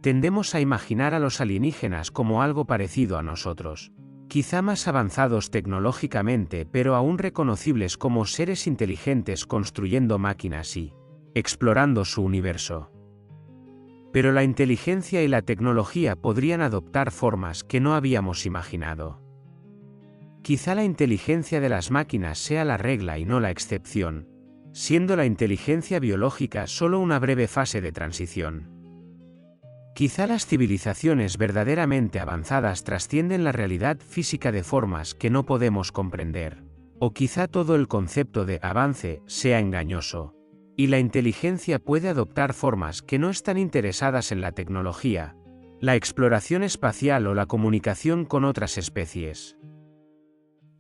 Tendemos a imaginar a los alienígenas como algo parecido a nosotros, quizá más avanzados tecnológicamente pero aún reconocibles como seres inteligentes construyendo máquinas y explorando su universo. Pero la inteligencia y la tecnología podrían adoptar formas que no habíamos imaginado. Quizá la inteligencia de las máquinas sea la regla y no la excepción, siendo la inteligencia biológica solo una breve fase de transición. Quizá las civilizaciones verdaderamente avanzadas trascienden la realidad física de formas que no podemos comprender, o quizá todo el concepto de avance sea engañoso, y la inteligencia puede adoptar formas que no están interesadas en la tecnología, la exploración espacial o la comunicación con otras especies.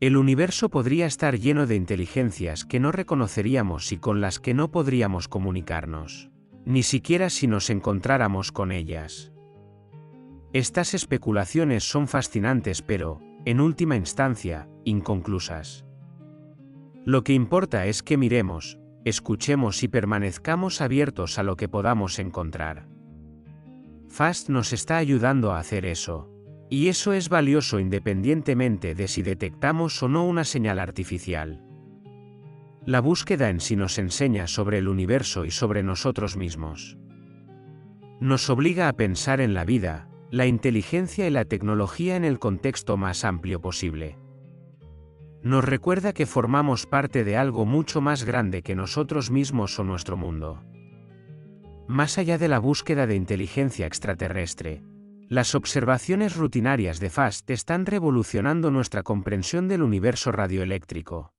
El universo podría estar lleno de inteligencias que no reconoceríamos y con las que no podríamos comunicarnos, ni siquiera si nos encontráramos con ellas. Estas especulaciones son fascinantes pero, en última instancia, inconclusas. Lo que importa es que miremos, escuchemos y permanezcamos abiertos a lo que podamos encontrar. FAST nos está ayudando a hacer eso. Y eso es valioso independientemente de si detectamos o no una señal artificial. La búsqueda en sí nos enseña sobre el universo y sobre nosotros mismos. Nos obliga a pensar en la vida, la inteligencia y la tecnología en el contexto más amplio posible. Nos recuerda que formamos parte de algo mucho más grande que nosotros mismos o nuestro mundo. Más allá de la búsqueda de inteligencia extraterrestre, las observaciones rutinarias de FAST están revolucionando nuestra comprensión del universo radioeléctrico.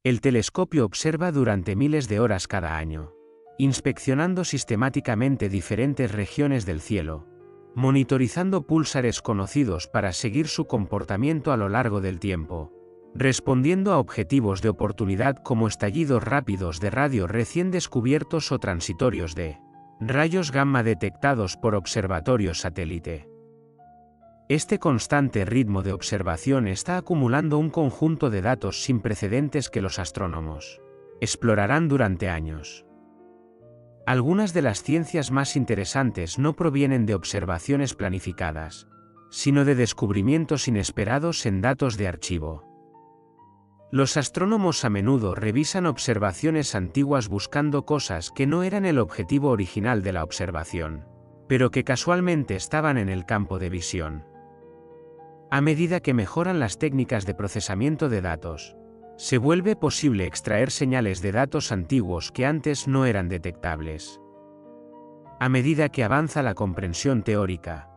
El telescopio observa durante miles de horas cada año, inspeccionando sistemáticamente diferentes regiones del cielo, monitorizando púlsares conocidos para seguir su comportamiento a lo largo del tiempo, respondiendo a objetivos de oportunidad como estallidos rápidos de radio recién descubiertos o transitorios de rayos gamma detectados por observatorios satélite. Este constante ritmo de observación está acumulando un conjunto de datos sin precedentes que los astrónomos explorarán durante años. Algunas de las ciencias más interesantes no provienen de observaciones planificadas, sino de descubrimientos inesperados en datos de archivo. Los astrónomos a menudo revisan observaciones antiguas buscando cosas que no eran el objetivo original de la observación, pero que casualmente estaban en el campo de visión. A medida que mejoran las técnicas de procesamiento de datos, se vuelve posible extraer señales de datos antiguos que antes no eran detectables. A medida que avanza la comprensión teórica,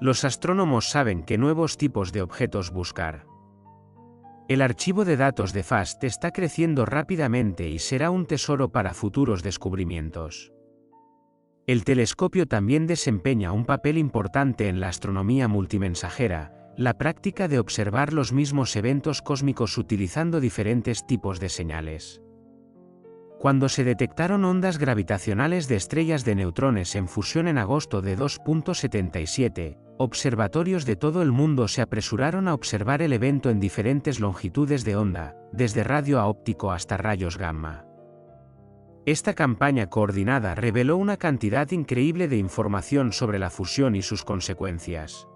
los astrónomos saben qué nuevos tipos de objetos buscar. El archivo de datos de FAST está creciendo rápidamente y será un tesoro para futuros descubrimientos. El telescopio también desempeña un papel importante en la astronomía multimensajera, la práctica de observar los mismos eventos cósmicos utilizando diferentes tipos de señales. Cuando se detectaron ondas gravitacionales de estrellas de neutrones en fusión en agosto de 2.77, observatorios de todo el mundo se apresuraron a observar el evento en diferentes longitudes de onda, desde radio a óptico hasta rayos gamma. Esta campaña coordinada reveló una cantidad increíble de información sobre la fusión y sus consecuencias.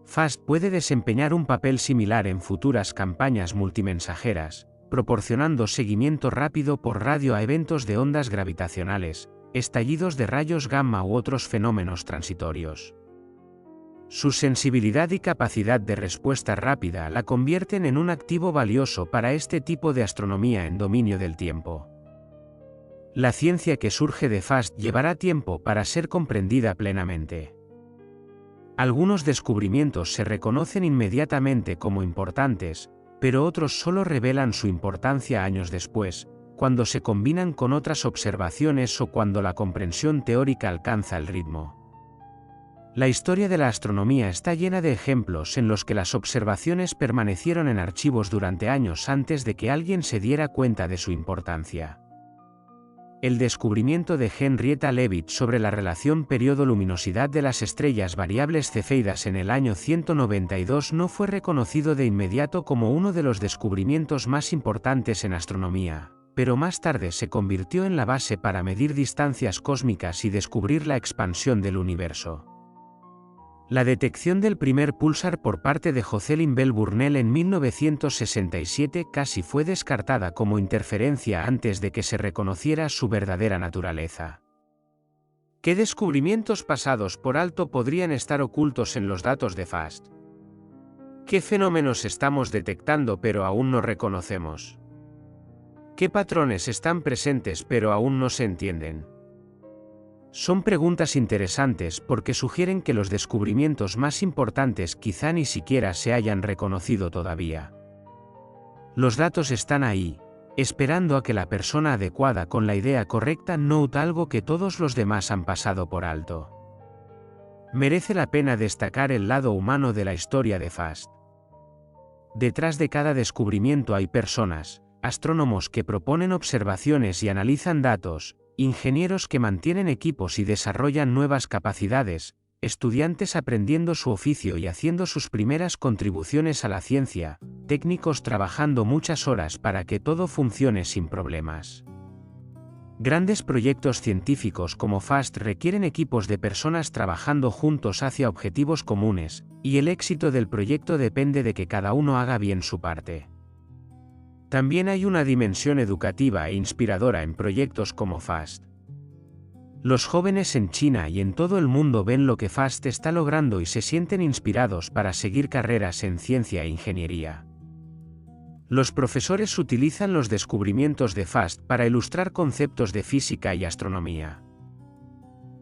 FAST puede desempeñar un papel similar en futuras campañas multimensajeras, proporcionando seguimiento rápido por radio a eventos de ondas gravitacionales, estallidos de rayos gamma u otros fenómenos transitorios. Su sensibilidad y capacidad de respuesta rápida la convierten en un activo valioso para este tipo de astronomía en dominio del tiempo. La ciencia que surge de FAST llevará tiempo para ser comprendida plenamente. Algunos descubrimientos se reconocen inmediatamente como importantes, pero otros solo revelan su importancia años después, cuando se combinan con otras observaciones o cuando la comprensión teórica alcanza el ritmo. La historia de la astronomía está llena de ejemplos en los que las observaciones permanecieron en archivos durante años antes de que alguien se diera cuenta de su importancia. El descubrimiento de Henrietta Leavitt sobre la relación periodo-luminosidad de las estrellas variables cefeidas en el año 192 no fue reconocido de inmediato como uno de los descubrimientos más importantes en astronomía, pero más tarde se convirtió en la base para medir distancias cósmicas y descubrir la expansión del universo. La detección del primer púlsar por parte de Jocelyn Bell Burnell en 1967 casi fue descartada como interferencia antes de que se reconociera su verdadera naturaleza. ¿Qué descubrimientos pasados por alto podrían estar ocultos en los datos de FAST? ¿Qué fenómenos estamos detectando pero aún no reconocemos? ¿Qué patrones están presentes pero aún no se entienden? Son preguntas interesantes porque sugieren que los descubrimientos más importantes quizá ni siquiera se hayan reconocido todavía. Los datos están ahí, esperando a que la persona adecuada con la idea correcta note algo que todos los demás han pasado por alto. Merece la pena destacar el lado humano de la historia de FAST. Detrás de cada descubrimiento hay personas, astrónomos que proponen observaciones y analizan datos, ingenieros que mantienen equipos y desarrollan nuevas capacidades, estudiantes aprendiendo su oficio y haciendo sus primeras contribuciones a la ciencia, técnicos trabajando muchas horas para que todo funcione sin problemas. Grandes proyectos científicos como FAST requieren equipos de personas trabajando juntos hacia objetivos comunes, y el éxito del proyecto depende de que cada uno haga bien su parte. También hay una dimensión educativa e inspiradora en proyectos como FAST. Los jóvenes en China y en todo el mundo ven lo que FAST está logrando y se sienten inspirados para seguir carreras en ciencia e ingeniería. Los profesores utilizan los descubrimientos de FAST para ilustrar conceptos de física y astronomía.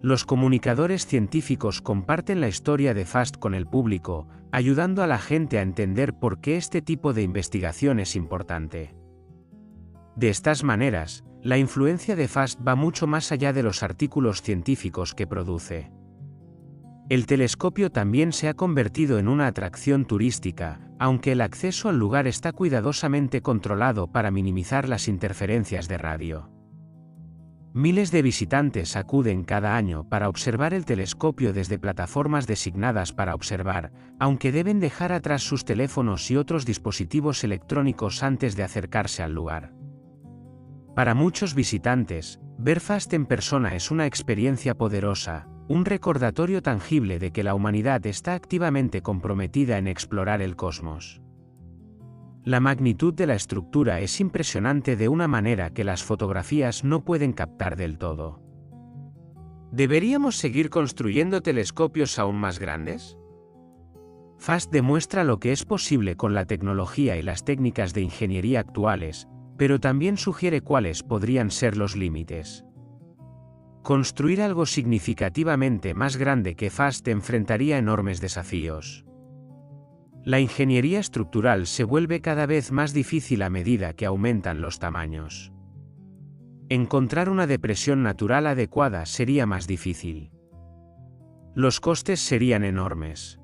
Los comunicadores científicos comparten la historia de FAST con el público, ayudando a la gente a entender por qué este tipo de investigación es importante. De estas maneras, la influencia de FAST va mucho más allá de los artículos científicos que produce. El telescopio también se ha convertido en una atracción turística, aunque el acceso al lugar está cuidadosamente controlado para minimizar las interferencias de radio. Miles de visitantes acuden cada año para observar el telescopio desde plataformas designadas para observar, aunque deben dejar atrás sus teléfonos y otros dispositivos electrónicos antes de acercarse al lugar. Para muchos visitantes, ver FAST en persona es una experiencia poderosa, un recordatorio tangible de que la humanidad está activamente comprometida en explorar el cosmos. La magnitud de la estructura es impresionante de una manera que las fotografías no pueden captar del todo. ¿Deberíamos seguir construyendo telescopios aún más grandes? FAST demuestra lo que es posible con la tecnología y las técnicas de ingeniería actuales, pero también sugiere cuáles podrían ser los límites. Construir algo significativamente más grande que FAST enfrentaría enormes desafíos. La ingeniería estructural se vuelve cada vez más difícil a medida que aumentan los tamaños. Encontrar una depresión natural adecuada sería más difícil. Los costes serían enormes.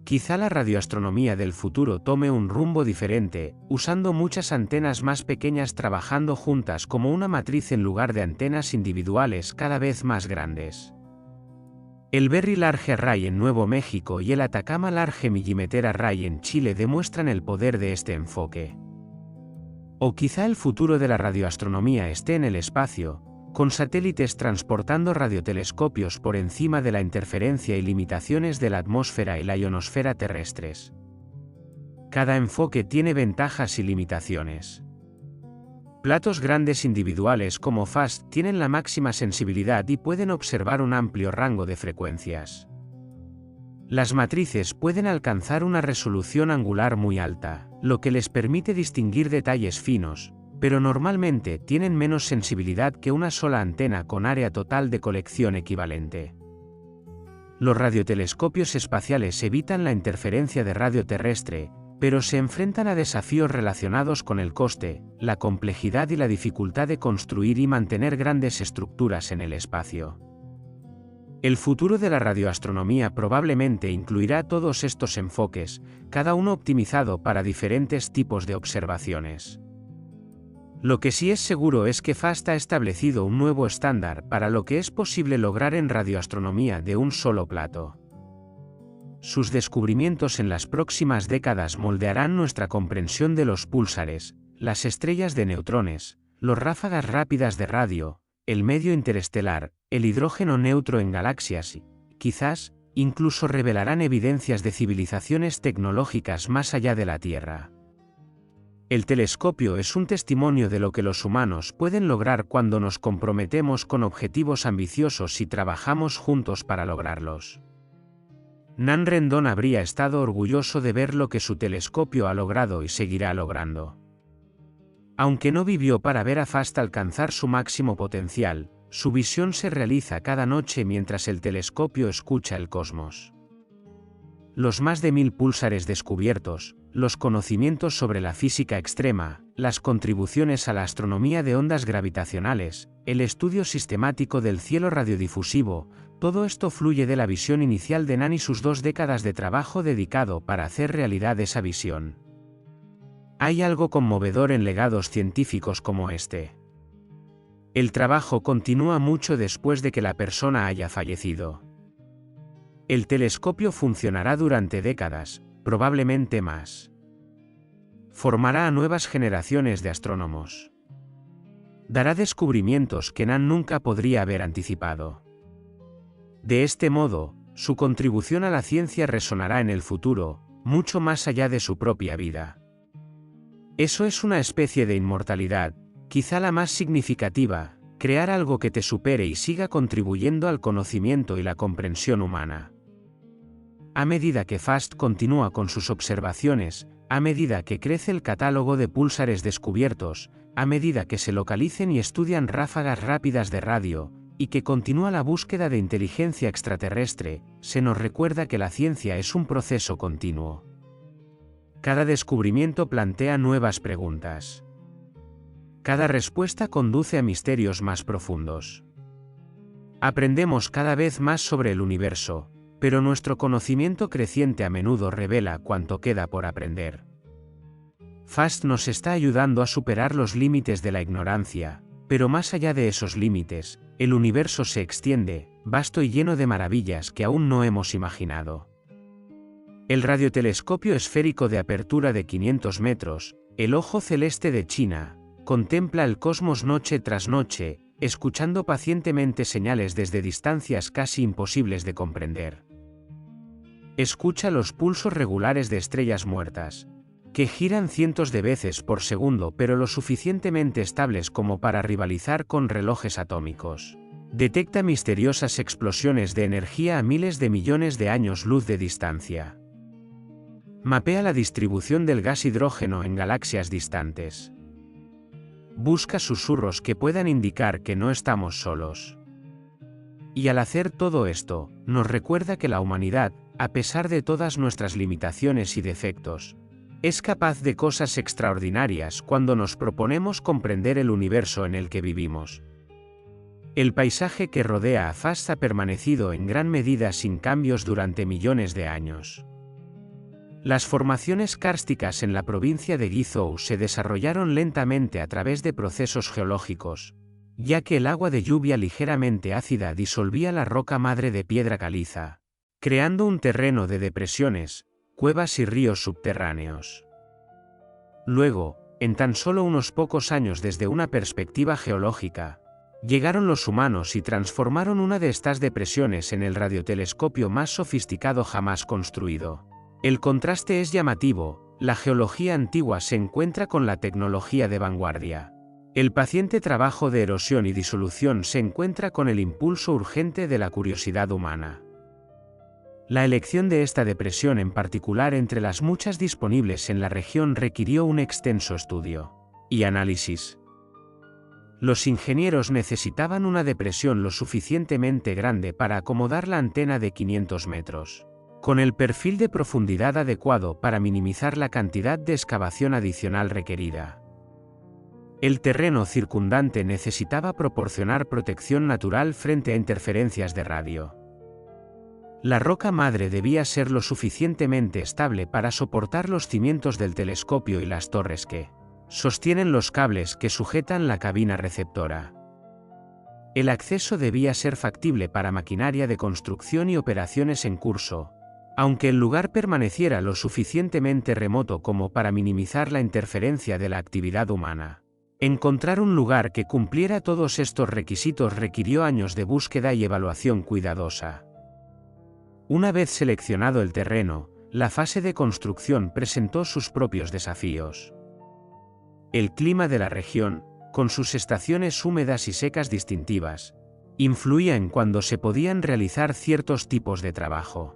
Quizá la radioastronomía del futuro tome un rumbo diferente, usando muchas antenas más pequeñas trabajando juntas como una matriz en lugar de antenas individuales cada vez más grandes. El Very Large Array en Nuevo México y el Atacama Large Millimeter Array en Chile demuestran el poder de este enfoque. O quizá el futuro de la radioastronomía esté en el espacio, con satélites transportando radiotelescopios por encima de la interferencia y limitaciones de la atmósfera y la ionosfera terrestres. Cada enfoque tiene ventajas y limitaciones. Platos grandes individuales como FAST tienen la máxima sensibilidad y pueden observar un amplio rango de frecuencias. Las matrices pueden alcanzar una resolución angular muy alta, lo que les permite distinguir detalles finos, pero normalmente tienen menos sensibilidad que una sola antena con área total de colección equivalente. Los radiotelescopios espaciales evitan la interferencia de radio terrestre, pero se enfrentan a desafíos relacionados con el coste, la complejidad y la dificultad de construir y mantener grandes estructuras en el espacio. El futuro de la radioastronomía probablemente incluirá todos estos enfoques, cada uno optimizado para diferentes tipos de observaciones. Lo que sí es seguro es que FAST ha establecido un nuevo estándar para lo que es posible lograr en radioastronomía de un solo plato. Sus descubrimientos en las próximas décadas moldearán nuestra comprensión de los púlsares, las estrellas de neutrones, las ráfagas rápidas de radio, el medio interestelar, el hidrógeno neutro en galaxias y, quizás, incluso revelarán evidencias de civilizaciones tecnológicas más allá de la Tierra. El telescopio es un testimonio de lo que los humanos pueden lograr cuando nos comprometemos con objetivos ambiciosos y trabajamos juntos para lograrlos. Nan Rendón habría estado orgulloso de ver lo que su telescopio ha logrado y seguirá logrando. Aunque no vivió para ver a FAST alcanzar su máximo potencial, su visión se realiza cada noche mientras el telescopio escucha el cosmos. Los más de 1000 púlsares descubiertos, los conocimientos sobre la física extrema, las contribuciones a la astronomía de ondas gravitacionales, el estudio sistemático del cielo radiodifusivo, todo esto fluye de la visión inicial de Nan y sus 2 décadas de trabajo dedicado para hacer realidad esa visión. Hay algo conmovedor en legados científicos como este. El trabajo continúa mucho después de que la persona haya fallecido. El telescopio funcionará durante décadas, probablemente más. Formará a nuevas generaciones de astrónomos. Dará descubrimientos que Nan nunca podría haber anticipado. De este modo, su contribución a la ciencia resonará en el futuro, mucho más allá de su propia vida. Eso es una especie de inmortalidad, quizá la más significativa, crear algo que te supere y siga contribuyendo al conocimiento y la comprensión humana. A medida que FAST continúa con sus observaciones, a medida que crece el catálogo de púlsares descubiertos, a medida que se localicen y estudian ráfagas rápidas de radio, y que continúa la búsqueda de inteligencia extraterrestre, se nos recuerda que la ciencia es un proceso continuo. Cada descubrimiento plantea nuevas preguntas. Cada respuesta conduce a misterios más profundos. Aprendemos cada vez más sobre el universo, pero nuestro conocimiento creciente a menudo revela cuánto queda por aprender. FAST nos está ayudando a superar los límites de la ignorancia, pero más allá de esos límites, el universo se extiende, vasto y lleno de maravillas que aún no hemos imaginado. El radiotelescopio esférico de apertura de 500 metros, el ojo celeste de China, contempla el cosmos noche tras noche, escuchando pacientemente señales desde distancias casi imposibles de comprender. Escucha los pulsos regulares de estrellas muertas, que giran cientos de veces por segundo pero lo suficientemente estables como para rivalizar con relojes atómicos. Detecta misteriosas explosiones de energía a miles de millones de años luz de distancia. Mapea la distribución del gas hidrógeno en galaxias distantes. Busca susurros que puedan indicar que no estamos solos. Y al hacer todo esto, nos recuerda que la humanidad, a pesar de todas nuestras limitaciones y defectos, es capaz de cosas extraordinarias cuando nos proponemos comprender el universo en el que vivimos. El paisaje que rodea a FAST ha permanecido en gran medida sin cambios durante millones de años. Las formaciones kársticas en la provincia de Guizhou se desarrollaron lentamente a través de procesos geológicos, ya que el agua de lluvia ligeramente ácida disolvía la roca madre de piedra caliza, creando un terreno de depresiones, cuevas y ríos subterráneos. Luego, en tan solo unos pocos años desde una perspectiva geológica, llegaron los humanos y transformaron una de estas depresiones en el radiotelescopio más sofisticado jamás construido. El contraste es llamativo, la geología antigua se encuentra con la tecnología de vanguardia. El paciente trabajo de erosión y disolución se encuentra con el impulso urgente de la curiosidad humana. La elección de esta depresión en particular entre las muchas disponibles en la región requirió un extenso estudio y análisis. Los ingenieros necesitaban una depresión lo suficientemente grande para acomodar la antena de 500 metros, con el perfil de profundidad adecuado para minimizar la cantidad de excavación adicional requerida. El terreno circundante necesitaba proporcionar protección natural frente a interferencias de radio. La roca madre debía ser lo suficientemente estable para soportar los cimientos del telescopio y las torres que sostienen los cables que sujetan la cabina receptora. El acceso debía ser factible para maquinaria de construcción y operaciones en curso, aunque el lugar permaneciera lo suficientemente remoto como para minimizar la interferencia de la actividad humana. Encontrar un lugar que cumpliera todos estos requisitos requirió años de búsqueda y evaluación cuidadosa. Una vez seleccionado el terreno, la fase de construcción presentó sus propios desafíos. El clima de la región, con sus estaciones húmedas y secas distintivas, influía en cuándo se podían realizar ciertos tipos de trabajo.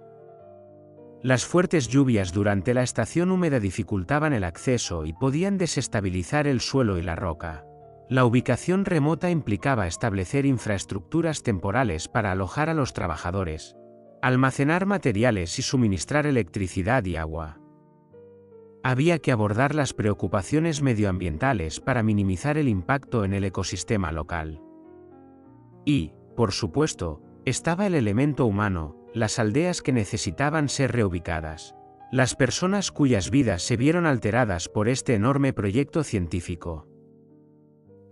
Las fuertes lluvias durante la estación húmeda dificultaban el acceso y podían desestabilizar el suelo y la roca. La ubicación remota implicaba establecer infraestructuras temporales para alojar a los trabajadores, almacenar materiales y suministrar electricidad y agua. Había que abordar las preocupaciones medioambientales para minimizar el impacto en el ecosistema local. Y, por supuesto, estaba el elemento humano, las aldeas que necesitaban ser reubicadas, las personas cuyas vidas se vieron alteradas por este enorme proyecto científico.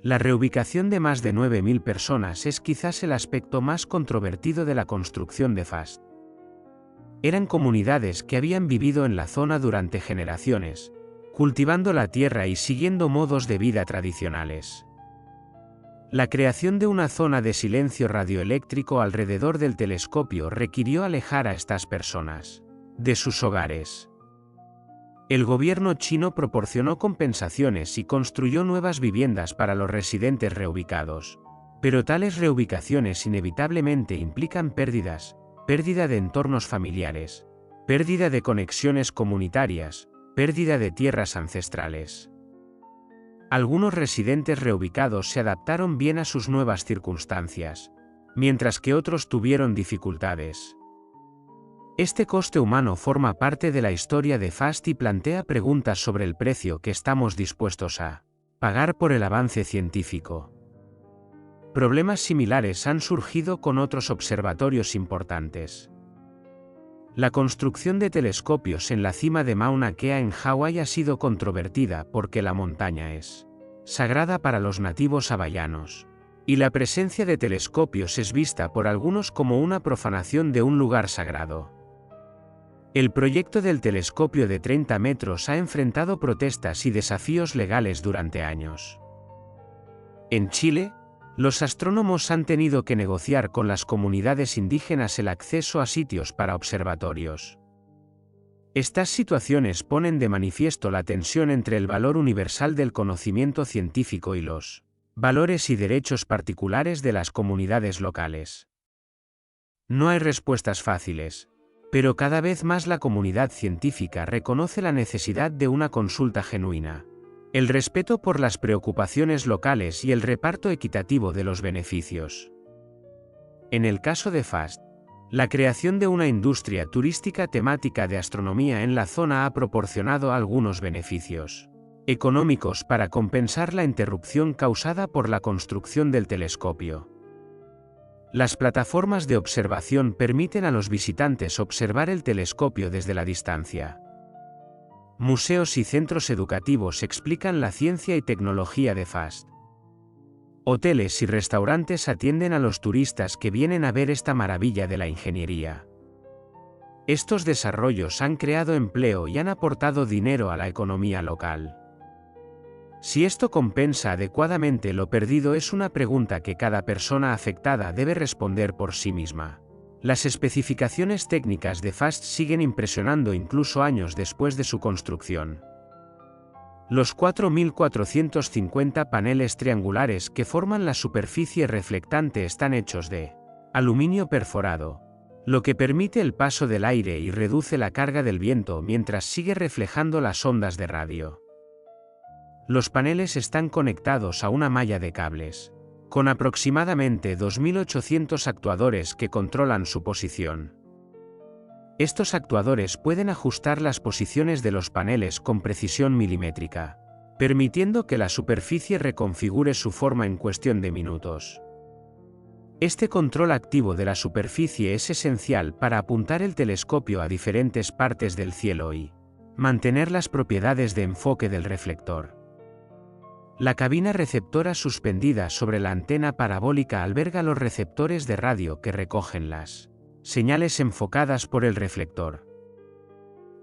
La reubicación de más de 9.000 personas es quizás el aspecto más controvertido de la construcción de FAST. Eran comunidades que habían vivido en la zona durante generaciones, cultivando la tierra y siguiendo modos de vida tradicionales. La creación de una zona de silencio radioeléctrico alrededor del telescopio requirió alejar a estas personas de sus hogares. El gobierno chino proporcionó compensaciones y construyó nuevas viviendas para los residentes reubicados, pero tales reubicaciones inevitablemente implican pérdidas, pérdida de entornos familiares, pérdida de conexiones comunitarias, pérdida de tierras ancestrales. Algunos residentes reubicados se adaptaron bien a sus nuevas circunstancias, mientras que otros tuvieron dificultades. Este coste humano forma parte de la historia de FAST y plantea preguntas sobre el precio que estamos dispuestos a pagar por el avance científico. Problemas similares han surgido con otros observatorios importantes. La construcción de telescopios en la cima de Mauna Kea en Hawái ha sido controvertida porque la montaña es sagrada para los nativos hawaianos, y la presencia de telescopios es vista por algunos como una profanación de un lugar sagrado. El proyecto del telescopio de 30 metros ha enfrentado protestas y desafíos legales durante años. En Chile, los astrónomos han tenido que negociar con las comunidades indígenas el acceso a sitios para observatorios. Estas situaciones ponen de manifiesto la tensión entre el valor universal del conocimiento científico y los valores y derechos particulares de las comunidades locales. No hay respuestas fáciles, pero cada vez más la comunidad científica reconoce la necesidad de una consulta genuina, el respeto por las preocupaciones locales y el reparto equitativo de los beneficios. En el caso de FAST, la creación de una industria turística temática de astronomía en la zona ha proporcionado algunos beneficios económicos para compensar la interrupción causada por la construcción del telescopio. Las plataformas de observación permiten a los visitantes observar el telescopio desde la distancia. Museos y centros educativos explican la ciencia y tecnología de FAST. Hoteles y restaurantes atienden a los turistas que vienen a ver esta maravilla de la ingeniería. Estos desarrollos han creado empleo y han aportado dinero a la economía local. Si esto compensa adecuadamente lo perdido es una pregunta que cada persona afectada debe responder por sí misma. Las especificaciones técnicas de FAST siguen impresionando incluso años después de su construcción. Los 4.450 paneles triangulares que forman la superficie reflectante están hechos de aluminio perforado, lo que permite el paso del aire y reduce la carga del viento mientras sigue reflejando las ondas de radio. Los paneles están conectados a una malla de cables, con aproximadamente 2.800 actuadores que controlan su posición. Estos actuadores pueden ajustar las posiciones de los paneles con precisión milimétrica, permitiendo que la superficie reconfigure su forma en cuestión de minutos. Este control activo de la superficie es esencial para apuntar el telescopio a diferentes partes del cielo y mantener las propiedades de enfoque del reflector. La cabina receptora suspendida sobre la antena parabólica alberga los receptores de radio que recogen las señales enfocadas por el reflector.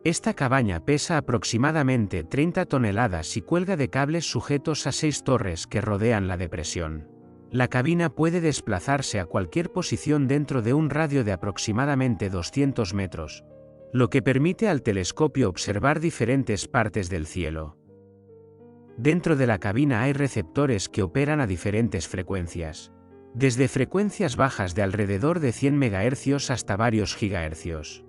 Esta cabaña pesa aproximadamente 30 toneladas y cuelga de cables sujetos a 6 torres que rodean la depresión. La cabina puede desplazarse a cualquier posición dentro de un radio de aproximadamente 200 metros, lo que permite al telescopio observar diferentes partes del cielo. Dentro de la cabina hay receptores que operan a diferentes frecuencias, desde frecuencias bajas de alrededor de 100 MHz hasta varios GHz.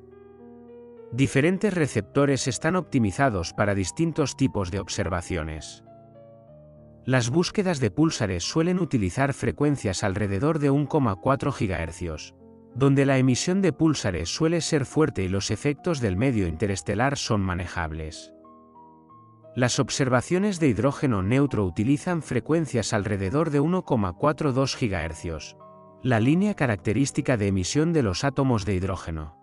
Diferentes receptores están optimizados para distintos tipos de observaciones. Las búsquedas de púlsares suelen utilizar frecuencias alrededor de 1,4 GHz, donde la emisión de púlsares suele ser fuerte y los efectos del medio interestelar son manejables. Las observaciones de hidrógeno neutro utilizan frecuencias alrededor de 1,42 GHz, la línea característica de emisión de los átomos de hidrógeno.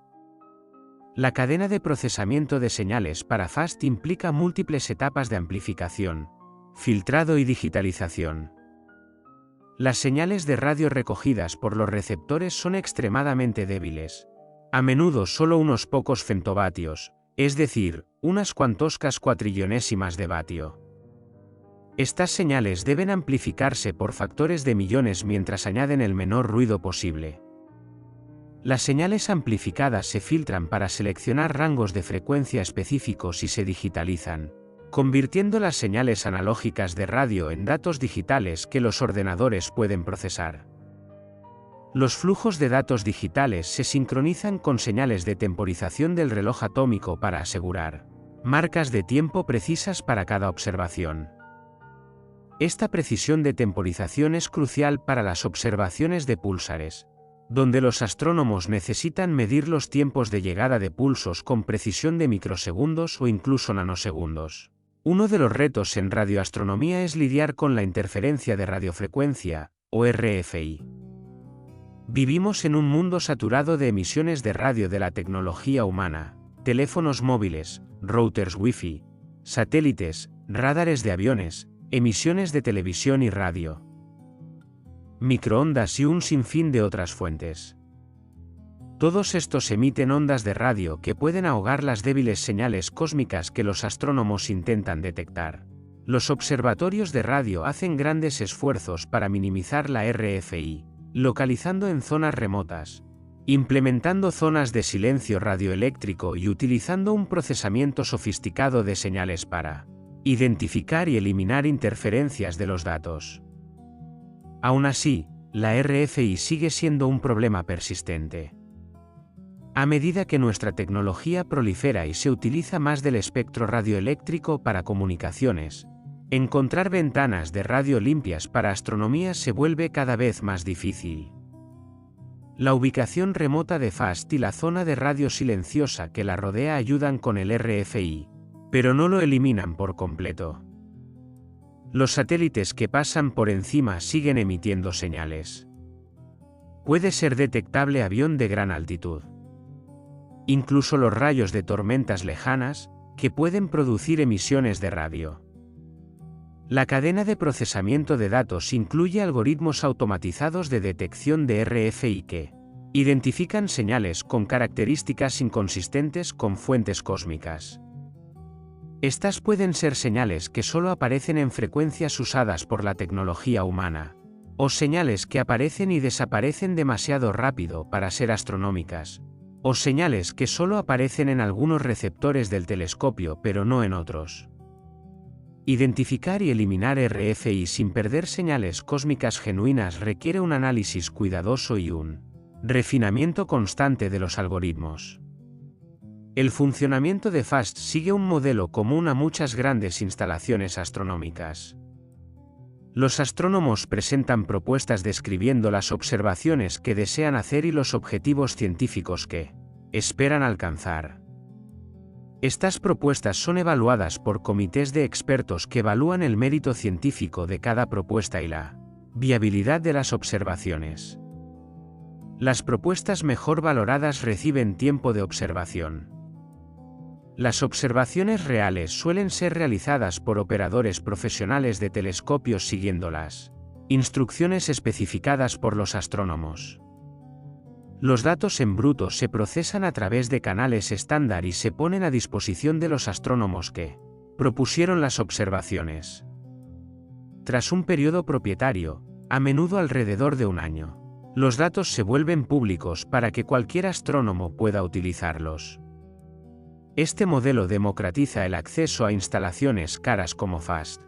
La cadena de procesamiento de señales para FAST implica múltiples etapas de amplificación, filtrado y digitalización. Las señales de radio recogidas por los receptores son extremadamente débiles, a menudo solo unos pocos femtovatios, es decir, unas cuantoscas cuatrillonésimas de vatio. Estas señales deben amplificarse por factores de millones mientras añaden el menor ruido posible. Las señales amplificadas se filtran para seleccionar rangos de frecuencia específicos y se digitalizan, convirtiendo las señales analógicas de radio en datos digitales que los ordenadores pueden procesar. Los flujos de datos digitales se sincronizan con señales de temporización del reloj atómico para asegurar marcas de tiempo precisas para cada observación. Esta precisión de temporización es crucial para las observaciones de púlsares, donde los astrónomos necesitan medir los tiempos de llegada de pulsos con precisión de microsegundos o incluso nanosegundos. Uno de los retos en radioastronomía es lidiar con la interferencia de radiofrecuencia, o RFI. Vivimos en un mundo saturado de emisiones de radio de la tecnología humana, teléfonos móviles, routers Wi-Fi, satélites, radares de aviones, emisiones de televisión y radio, microondas y un sinfín de otras fuentes. Todos estos emiten ondas de radio que pueden ahogar las débiles señales cósmicas que los astrónomos intentan detectar. Los observatorios de radio hacen grandes esfuerzos para minimizar la RFI, localizando en zonas remotas, implementando zonas de silencio radioeléctrico y utilizando un procesamiento sofisticado de señales para identificar y eliminar interferencias de los datos. Aún así, la RFI sigue siendo un problema persistente. A medida que nuestra tecnología prolifera y se utiliza más del espectro radioeléctrico para comunicaciones, encontrar ventanas de radio limpias para astronomía se vuelve cada vez más difícil. La ubicación remota de FAST y la zona de radio silenciosa que la rodea ayudan con el RFI, pero no lo eliminan por completo. Los satélites que pasan por encima siguen emitiendo señales. Puede ser detectable avión de gran altitud. Incluso los rayos de tormentas lejanas, que pueden producir emisiones de radio. La cadena de procesamiento de datos incluye algoritmos automatizados de detección de RFI que identifican señales con características inconsistentes con fuentes cósmicas. Estas pueden ser señales que solo aparecen en frecuencias usadas por la tecnología humana, o señales que aparecen y desaparecen demasiado rápido para ser astronómicas, o señales que solo aparecen en algunos receptores del telescopio pero no en otros. Identificar y eliminar RFI sin perder señales cósmicas genuinas requiere un análisis cuidadoso y un refinamiento constante de los algoritmos. El funcionamiento de FAST sigue un modelo común a muchas grandes instalaciones astronómicas. Los astrónomos presentan propuestas describiendo las observaciones que desean hacer y los objetivos científicos que esperan alcanzar. Estas propuestas son evaluadas por comités de expertos que evalúan el mérito científico de cada propuesta y la viabilidad de las observaciones. Las propuestas mejor valoradas reciben tiempo de observación. Las observaciones reales suelen ser realizadas por operadores profesionales de telescopios siguiendo las instrucciones especificadas por los astrónomos. Los datos en bruto se procesan a través de canales estándar y se ponen a disposición de los astrónomos que propusieron las observaciones. Tras un periodo propietario, a menudo alrededor de un año, los datos se vuelven públicos para que cualquier astrónomo pueda utilizarlos. Este modelo democratiza el acceso a instalaciones caras como FAST.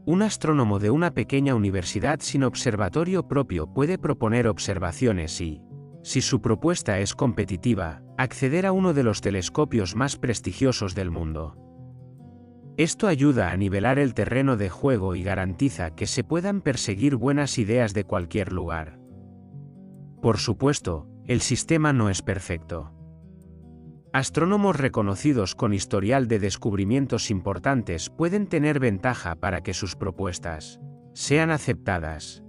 Un astrónomo de una pequeña universidad sin observatorio propio puede proponer observaciones y, si su propuesta es competitiva, acceder a uno de los telescopios más prestigiosos del mundo. Esto ayuda a nivelar el terreno de juego y garantiza que se puedan perseguir buenas ideas de cualquier lugar. Por supuesto, el sistema no es perfecto. Astrónomos reconocidos con historial de descubrimientos importantes pueden tener ventaja para que sus propuestas sean aceptadas.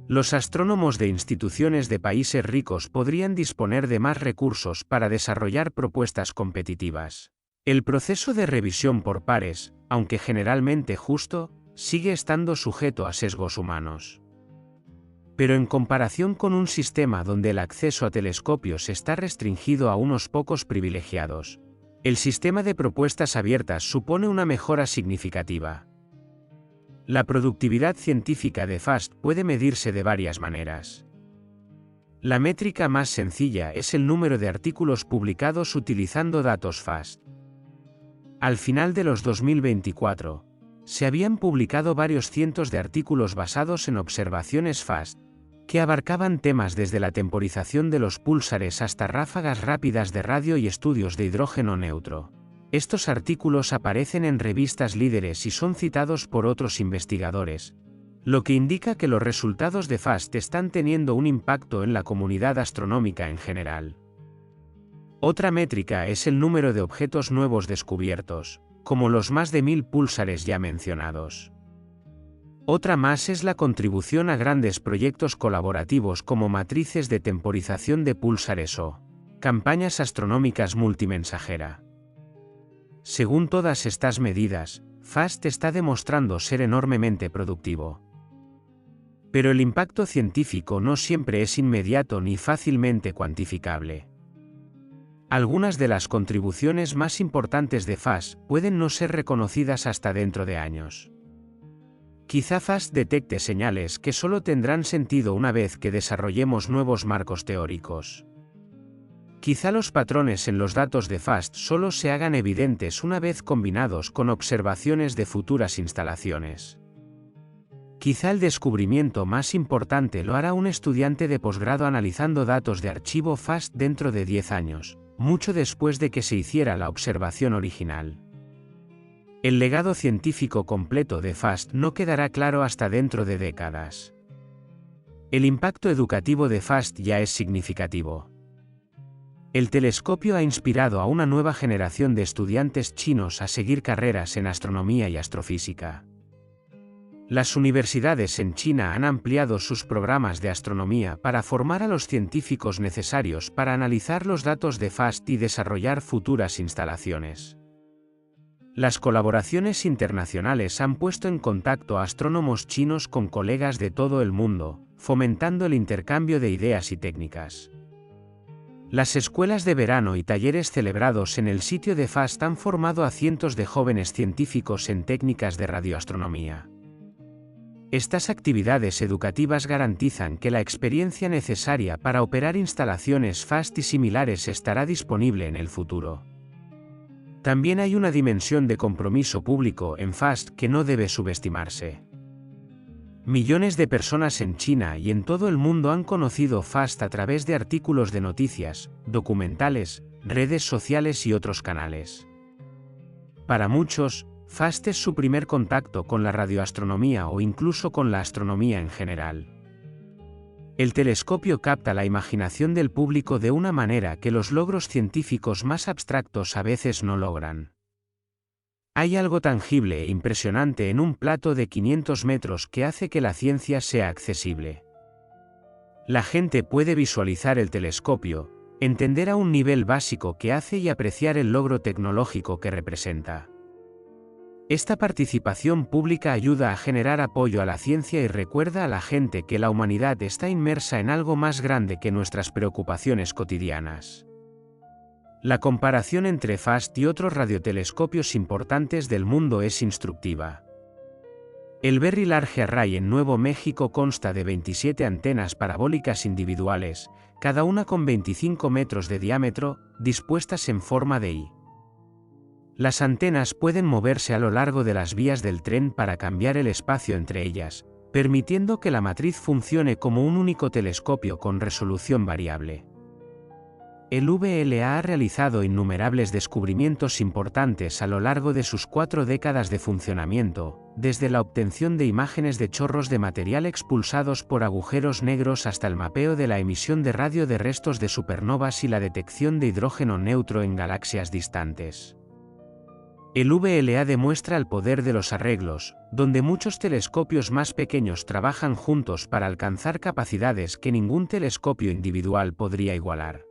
Los astrónomos de instituciones de países ricos podrían disponer de más recursos para desarrollar propuestas competitivas. El proceso de revisión por pares, aunque generalmente justo, sigue estando sujeto a sesgos humanos. Pero en comparación con un sistema donde el acceso a telescopios está restringido a unos pocos privilegiados, el sistema de propuestas abiertas supone una mejora significativa. La productividad científica de FAST puede medirse de varias maneras. La métrica más sencilla es el número de artículos publicados utilizando datos FAST. Al final de los 2024, se habían publicado varios cientos de artículos basados en observaciones FAST, que abarcaban temas desde la temporización de los púlsares hasta ráfagas rápidas de radio y estudios de hidrógeno neutro. Estos artículos aparecen en revistas líderes y son citados por otros investigadores, lo que indica que los resultados de FAST están teniendo un impacto en la comunidad astronómica en general. Otra métrica es el número de objetos nuevos descubiertos, como los más de 1000 púlsares ya mencionados. Otra más es la contribución a grandes proyectos colaborativos como matrices de temporización de púlsares o campañas astronómicas multimensajera. Según todas estas medidas, FAST está demostrando ser enormemente productivo. Pero el impacto científico no siempre es inmediato ni fácilmente cuantificable. Algunas de las contribuciones más importantes de FAST pueden no ser reconocidas hasta dentro de años. Quizá FAST detecte señales que solo tendrán sentido una vez que desarrollemos nuevos marcos teóricos. Quizá los patrones en los datos de FAST solo se hagan evidentes una vez combinados con observaciones de futuras instalaciones. Quizá el descubrimiento más importante lo hará un estudiante de posgrado analizando datos de archivo FAST dentro de 10 años, mucho después de que se hiciera la observación original. El legado científico completo de FAST no quedará claro hasta dentro de décadas. El impacto educativo de FAST ya es significativo. El telescopio ha inspirado a una nueva generación de estudiantes chinos a seguir carreras en astronomía y astrofísica. Las universidades en China han ampliado sus programas de astronomía para formar a los científicos necesarios para analizar los datos de FAST y desarrollar futuras instalaciones. Las colaboraciones internacionales han puesto en contacto a astrónomos chinos con colegas de todo el mundo, fomentando el intercambio de ideas y técnicas. Las escuelas de verano y talleres celebrados en el sitio de FAST han formado a cientos de jóvenes científicos en técnicas de radioastronomía. Estas actividades educativas garantizan que la experiencia necesaria para operar instalaciones FAST y similares estará disponible en el futuro. También hay una dimensión de compromiso público en FAST que no debe subestimarse. Millones de personas en China y en todo el mundo han conocido FAST a través de artículos de noticias, documentales, redes sociales y otros canales. Para muchos, FAST es su primer contacto con la radioastronomía o incluso con la astronomía en general. El telescopio capta la imaginación del público de una manera que los logros científicos más abstractos a veces no logran. Hay algo tangible e impresionante en un plato de 500 metros que hace que la ciencia sea accesible. La gente puede visualizar el telescopio, entender a un nivel básico qué hace y apreciar el logro tecnológico que representa. Esta participación pública ayuda a generar apoyo a la ciencia y recuerda a la gente que la humanidad está inmersa en algo más grande que nuestras preocupaciones cotidianas. La comparación entre FAST y otros radiotelescopios importantes del mundo es instructiva. El Very Large Array en Nuevo México consta de 27 antenas parabólicas individuales, cada una con 25 metros de diámetro, dispuestas en forma de I. Las antenas pueden moverse a lo largo de las vías del tren para cambiar el espacio entre ellas, permitiendo que la matriz funcione como un único telescopio con resolución variable. El VLA ha realizado innumerables descubrimientos importantes a lo largo de sus 4 décadas de funcionamiento, desde la obtención de imágenes de chorros de material expulsados por agujeros negros hasta el mapeo de la emisión de radio de restos de supernovas y la detección de hidrógeno neutro en galaxias distantes. El VLA demuestra el poder de los arreglos, donde muchos telescopios más pequeños trabajan juntos para alcanzar capacidades que ningún telescopio individual podría igualar.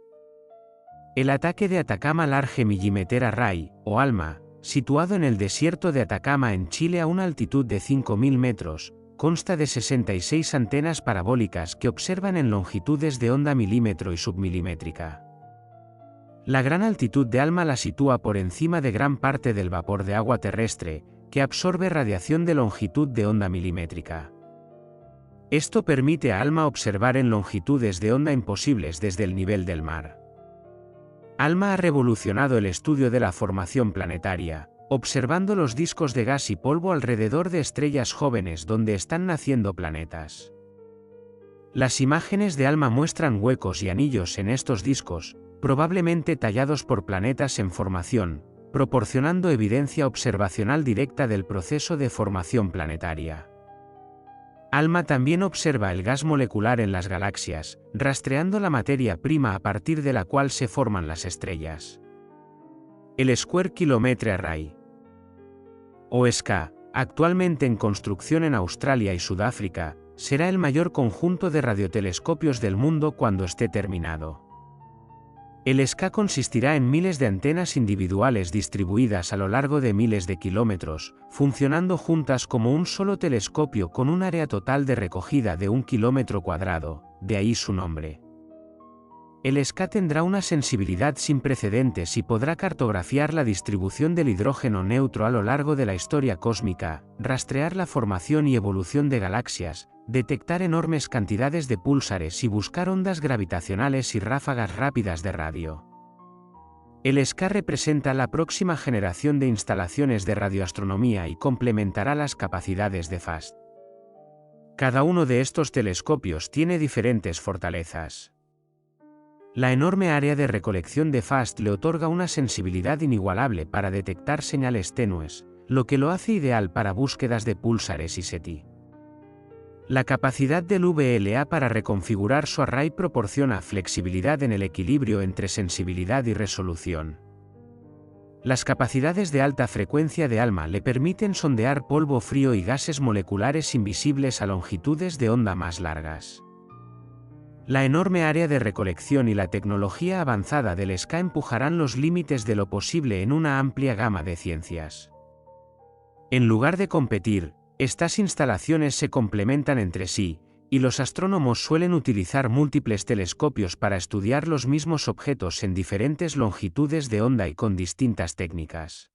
El ataque de Atacama Large Millimeter Array, o ALMA, situado en el desierto de Atacama en Chile a una altitud de 5.000 metros, consta de 66 antenas parabólicas que observan en longitudes de onda milímetro y submilimétrica. La gran altitud de ALMA la sitúa por encima de gran parte del vapor de agua terrestre, que absorbe radiación de longitud de onda milimétrica. Esto permite a ALMA observar en longitudes de onda imposibles desde el nivel del mar. ALMA ha revolucionado el estudio de la formación planetaria, observando los discos de gas y polvo alrededor de estrellas jóvenes donde están naciendo planetas. Las imágenes de ALMA muestran huecos y anillos en estos discos, probablemente tallados por planetas en formación, proporcionando evidencia observacional directa del proceso de formación planetaria. ALMA también observa el gas molecular en las galaxias, rastreando la materia prima a partir de la cual se forman las estrellas. El Square Kilometre Array, o SK, actualmente en construcción en Australia y Sudáfrica, será el mayor conjunto de radiotelescopios del mundo cuando esté terminado. El SK consistirá en miles de antenas individuales distribuidas a lo largo de miles de kilómetros, funcionando juntas como un solo telescopio con un área total de recogida de 1 kilómetro cuadrado, de ahí su nombre. El SK tendrá una sensibilidad sin precedentes y podrá cartografiar la distribución del hidrógeno neutro a lo largo de la historia cósmica, rastrear la formación y evolución de galaxias, detectar enormes cantidades de púlsares y buscar ondas gravitacionales y ráfagas rápidas de radio. El SK representa la próxima generación de instalaciones de radioastronomía y complementará las capacidades de FAST. Cada uno de estos telescopios tiene diferentes fortalezas. La enorme área de recolección de FAST le otorga una sensibilidad inigualable para detectar señales tenues, lo que lo hace ideal para búsquedas de púlsares y SETI. La capacidad del VLA para reconfigurar su array proporciona flexibilidad en el equilibrio entre sensibilidad y resolución. Las capacidades de alta frecuencia de ALMA le permiten sondear polvo frío y gases moleculares invisibles a longitudes de onda más largas. La enorme área de recolección y la tecnología avanzada del SK empujarán los límites de lo posible en una amplia gama de ciencias. En lugar de competir, estas instalaciones se complementan entre sí, y los astrónomos suelen utilizar múltiples telescopios para estudiar los mismos objetos en diferentes longitudes de onda y con distintas técnicas.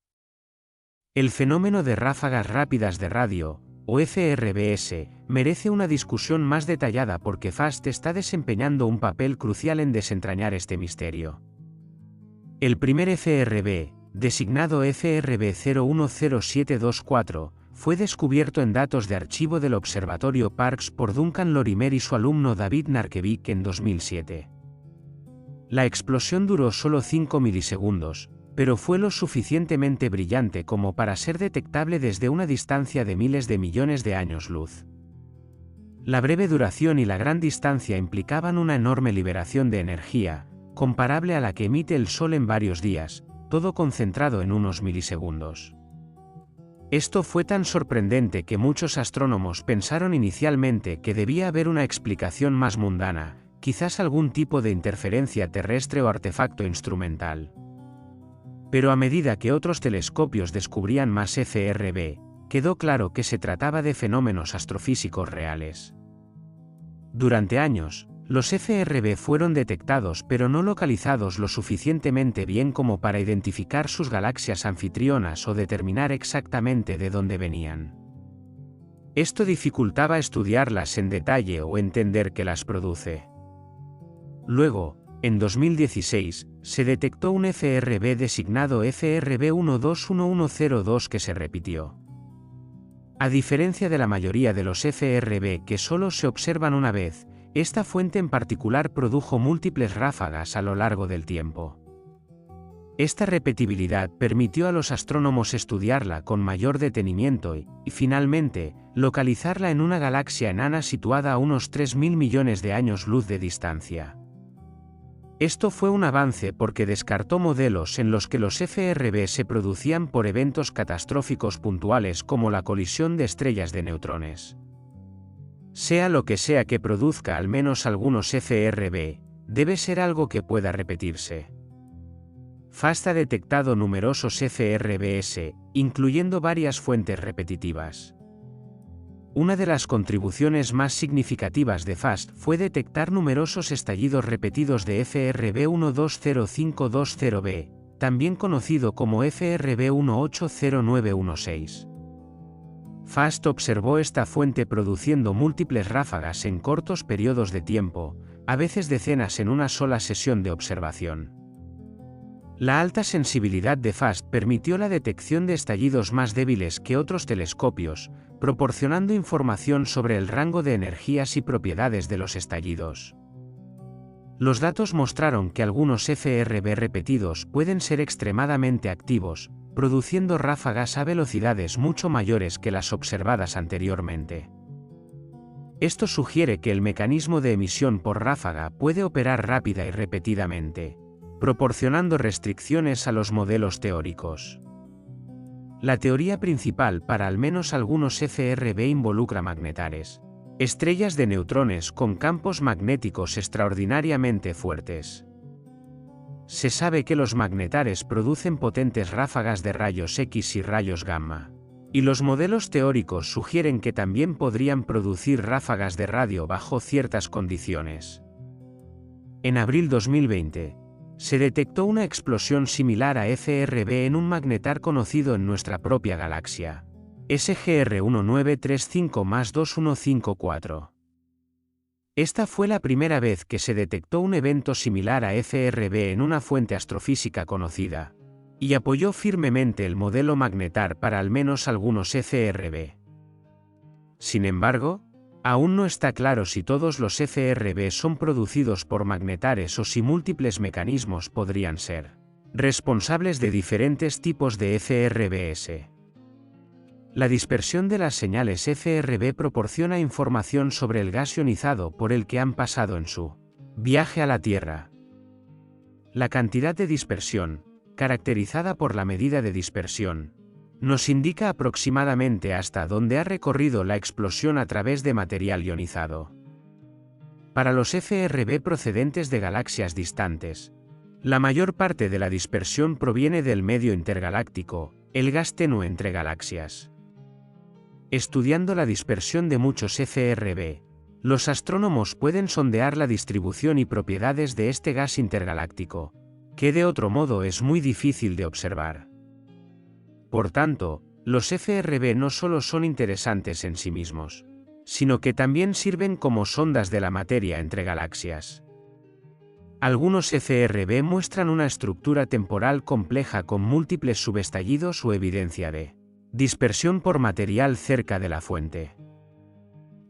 El fenómeno de ráfagas rápidas de radio, o FRBS, merece una discusión más detallada porque FAST está desempeñando un papel crucial en desentrañar este misterio. El primer FRB, designado FRB 010724, fue descubierto en datos de archivo del Observatorio Parkes por Duncan Lorimer y su alumno David Narkevic en 2007. La explosión duró solo 5 milisegundos, pero fue lo suficientemente brillante como para ser detectable desde una distancia de miles de millones de años luz. La breve duración y la gran distancia implicaban una enorme liberación de energía, comparable a la que emite el Sol en varios días, todo concentrado en unos milisegundos. Esto fue tan sorprendente que muchos astrónomos pensaron inicialmente que debía haber una explicación más mundana, quizás algún tipo de interferencia terrestre o artefacto instrumental. Pero a medida que otros telescopios descubrían más FRB, quedó claro que se trataba de fenómenos astrofísicos reales. Durante años, los FRB fueron detectados pero no localizados lo suficientemente bien como para identificar sus galaxias anfitrionas o determinar exactamente de dónde venían. Esto dificultaba estudiarlas en detalle o entender qué las produce. Luego, en 2016, se detectó un FRB designado FRB 121102 que se repitió. A diferencia de la mayoría de los FRB que solo se observan una vez, esta fuente en particular produjo múltiples ráfagas a lo largo del tiempo. Esta repetibilidad permitió a los astrónomos estudiarla con mayor detenimiento y, finalmente, localizarla en una galaxia enana situada a unos 3.000 millones de años luz de distancia. Esto fue un avance porque descartó modelos en los que los FRB se producían por eventos catastróficos puntuales como la colisión de estrellas de neutrones. Sea lo que sea que produzca al menos algunos FRB, debe ser algo que pueda repetirse. FAST ha detectado numerosos FRBs, incluyendo varias fuentes repetitivas. Una de las contribuciones más significativas de FAST fue detectar numerosos estallidos repetidos de FRB 120520b, también conocido como FRB 180916. FAST observó esta fuente produciendo múltiples ráfagas en cortos periodos de tiempo, a veces decenas en una sola sesión de observación. La alta sensibilidad de FAST permitió la detección de estallidos más débiles que otros telescopios, proporcionando información sobre el rango de energías y propiedades de los estallidos. Los datos mostraron que algunos FRB repetidos pueden ser extremadamente activos, produciendo ráfagas a velocidades mucho mayores que las observadas anteriormente. Esto sugiere que el mecanismo de emisión por ráfaga puede operar rápida y repetidamente, proporcionando restricciones a los modelos teóricos. La teoría principal para al menos algunos FRB involucra magnetares, estrellas de neutrones con campos magnéticos extraordinariamente fuertes. Se sabe que los magnetares producen potentes ráfagas de rayos X y rayos gamma, y los modelos teóricos sugieren que también podrían producir ráfagas de radio bajo ciertas condiciones. En abril 2020, se detectó una explosión similar a FRB en un magnetar conocido en nuestra propia galaxia, SGR 1935+2154. Esta fue la primera vez que se detectó un evento similar a FRB en una fuente astrofísica conocida, y apoyó firmemente el modelo magnetar para al menos algunos FRB. Sin embargo, aún no está claro si todos los FRB son producidos por magnetares o si múltiples mecanismos podrían ser responsables de diferentes tipos de FRBs. La dispersión de las señales FRB proporciona información sobre el gas ionizado por el que han pasado en su viaje a la Tierra. La cantidad de dispersión, caracterizada por la medida de dispersión, nos indica aproximadamente hasta dónde ha recorrido la explosión a través de material ionizado. Para los FRB procedentes de galaxias distantes, la mayor parte de la dispersión proviene del medio intergaláctico, el gas tenue entre galaxias. Estudiando la dispersión de muchos FRB, los astrónomos pueden sondear la distribución y propiedades de este gas intergaláctico, que de otro modo es muy difícil de observar. Por tanto, los FRB no solo son interesantes en sí mismos, sino que también sirven como sondas de la materia entre galaxias. Algunos FRB muestran una estructura temporal compleja con múltiples subestallidos o evidencia de Dispersión por material cerca de la fuente.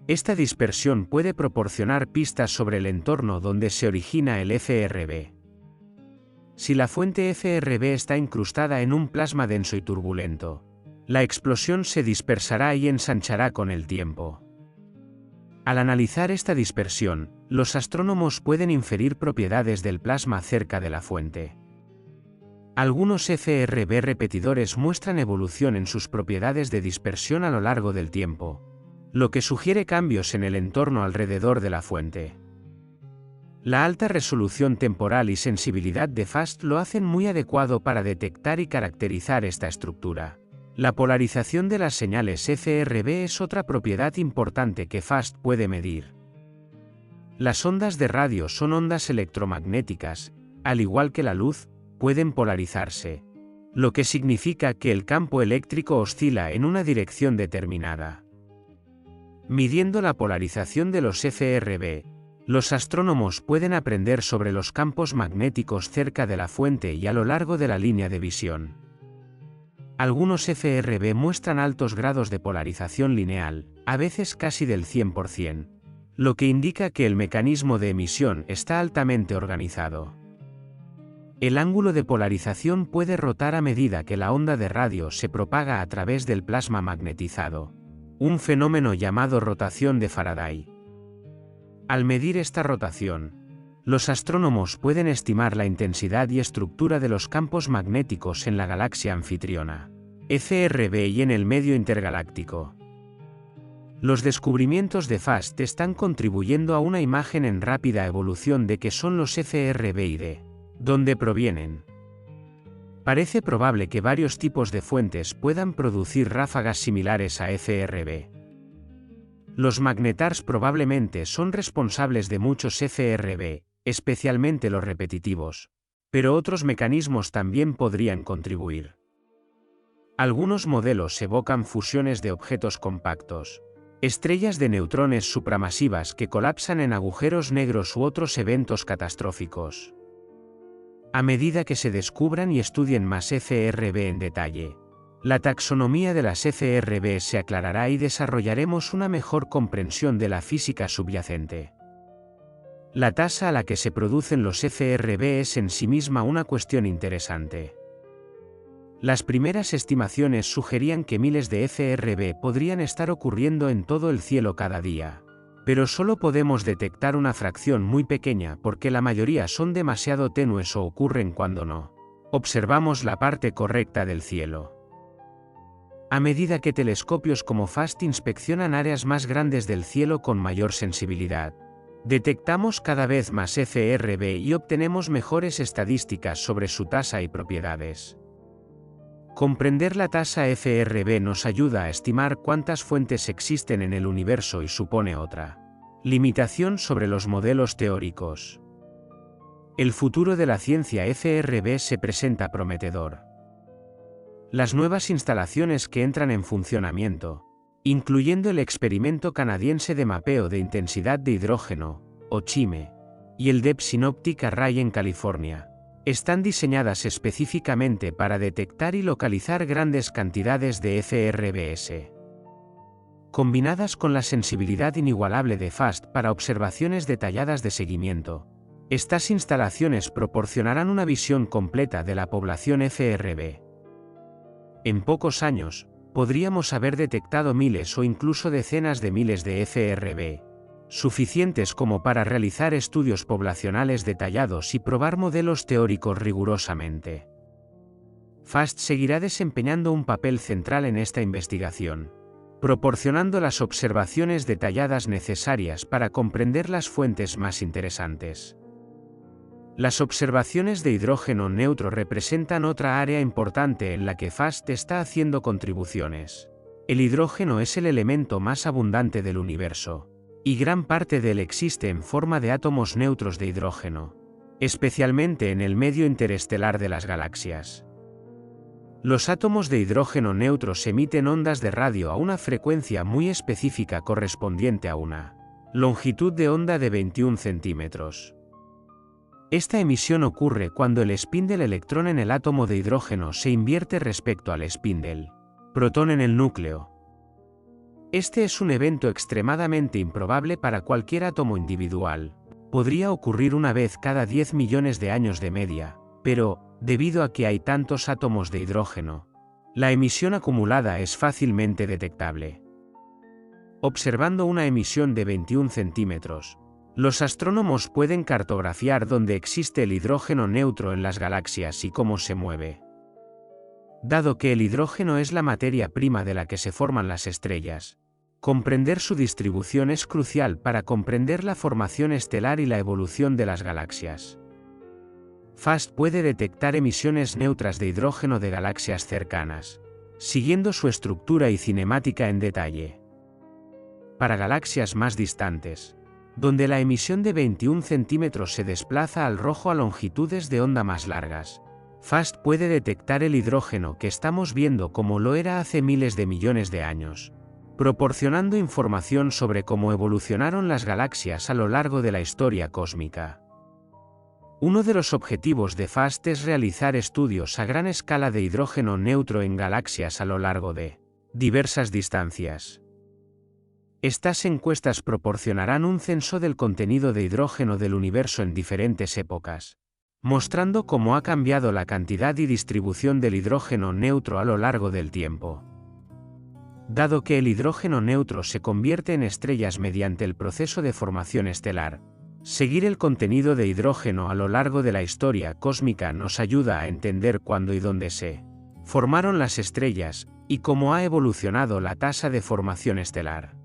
Esta dispersión puede proporcionar pistas sobre el entorno donde se origina el FRB. Si la fuente FRB está incrustada en un plasma denso y turbulento, la explosión se dispersará y ensanchará con el tiempo. Al analizar esta dispersión, los astrónomos pueden inferir propiedades del plasma cerca de la fuente. Algunos FRB repetidores muestran evolución en sus propiedades de dispersión a lo largo del tiempo, lo que sugiere cambios en el entorno alrededor de la fuente. La alta resolución temporal y sensibilidad de FAST lo hacen muy adecuado para detectar y caracterizar esta estructura. La polarización de las señales FRB es otra propiedad importante que FAST puede medir. Las ondas de radio son ondas electromagnéticas, al igual que la luz, pueden polarizarse, lo que significa que el campo eléctrico oscila en una dirección determinada. Midiendo la polarización de los FRB, los astrónomos pueden aprender sobre los campos magnéticos cerca de la fuente y a lo largo de la línea de visión. Algunos FRB muestran altos grados de polarización lineal, a veces casi del 100%, lo que indica que el mecanismo de emisión está altamente organizado. El ángulo de polarización puede rotar a medida que la onda de radio se propaga a través del plasma magnetizado, un fenómeno llamado rotación de Faraday. Al medir esta rotación, los astrónomos pueden estimar la intensidad y estructura de los campos magnéticos en la galaxia anfitriona, FRB, y en el medio intergaláctico. Los descubrimientos de FAST están contribuyendo a una imagen en rápida evolución de qué son los FRB y de dónde provienen. Parece probable que varios tipos de fuentes puedan producir ráfagas similares a FRB. Los magnetars probablemente son responsables de muchos FRB, especialmente los repetitivos, pero otros mecanismos también podrían contribuir. Algunos modelos evocan fusiones de objetos compactos, estrellas de neutrones supramasivas que colapsan en agujeros negros u otros eventos catastróficos. A medida que se descubran y estudien más FRB en detalle, la taxonomía de las FRB se aclarará y desarrollaremos una mejor comprensión de la física subyacente. La tasa a la que se producen los FRB es en sí misma una cuestión interesante. Las primeras estimaciones sugerían que miles de FRB podrían estar ocurriendo en todo el cielo cada día, pero solo podemos detectar una fracción muy pequeña porque la mayoría son demasiado tenues o ocurren cuando no observamos la parte correcta del cielo. A medida que telescopios como FAST inspeccionan áreas más grandes del cielo con mayor sensibilidad, detectamos cada vez más FRB y obtenemos mejores estadísticas sobre su tasa y propiedades. Comprender la tasa FRB nos ayuda a estimar cuántas fuentes existen en el universo y supone otra limitación sobre los modelos teóricos. El futuro de la ciencia FRB se presenta prometedor. Las nuevas instalaciones que entran en funcionamiento, incluyendo el experimento canadiense de mapeo de intensidad de hidrógeno, o CHIME, y el Deep Synoptic Array en California, están diseñadas específicamente para detectar y localizar grandes cantidades de FRBs. Combinadas con la sensibilidad inigualable de FAST para observaciones detalladas de seguimiento, estas instalaciones proporcionarán una visión completa de la población FRB. En pocos años, podríamos haber detectado miles o incluso decenas de miles de FRB, suficientes como para realizar estudios poblacionales detallados y probar modelos teóricos rigurosamente. FAST seguirá desempeñando un papel central en esta investigación, proporcionando las observaciones detalladas necesarias para comprender las fuentes más interesantes. Las observaciones de hidrógeno neutro representan otra área importante en la que FAST está haciendo contribuciones. El hidrógeno es el elemento más abundante del universo, y gran parte de él existe en forma de átomos neutros de hidrógeno, especialmente en el medio interestelar de las galaxias. Los átomos de hidrógeno neutros emiten ondas de radio a una frecuencia muy específica correspondiente a una longitud de onda de 21 centímetros. Esta emisión ocurre cuando el spin del electrón en el átomo de hidrógeno se invierte respecto al spin del protón en el núcleo. Este es un evento extremadamente improbable para cualquier átomo individual. Podría ocurrir una vez cada 10 millones de años de media, pero, debido a que hay tantos átomos de hidrógeno, la emisión acumulada es fácilmente detectable. Observando una emisión de 21 centímetros, los astrónomos pueden cartografiar dónde existe el hidrógeno neutro en las galaxias y cómo se mueve. Dado que el hidrógeno es la materia prima de la que se forman las estrellas, comprender su distribución es crucial para comprender la formación estelar y la evolución de las galaxias. FAST puede detectar emisiones neutras de hidrógeno de galaxias cercanas, siguiendo su estructura y cinemática en detalle. Para galaxias más distantes, donde la emisión de 21 centímetros se desplaza al rojo a longitudes de onda más largas, FAST puede detectar el hidrógeno que estamos viendo como lo era hace miles de millones de años, proporcionando información sobre cómo evolucionaron las galaxias a lo largo de la historia cósmica. Uno de los objetivos de FAST es realizar estudios a gran escala de hidrógeno neutro en galaxias a lo largo de diversas distancias. Estas encuestas proporcionarán un censo del contenido de hidrógeno del universo en diferentes épocas, mostrando cómo ha cambiado la cantidad y distribución del hidrógeno neutro a lo largo del tiempo. Dado que el hidrógeno neutro se convierte en estrellas mediante el proceso de formación estelar, seguir el contenido de hidrógeno a lo largo de la historia cósmica nos ayuda a entender cuándo y dónde se formaron las estrellas, y cómo ha evolucionado la tasa de formación estelar.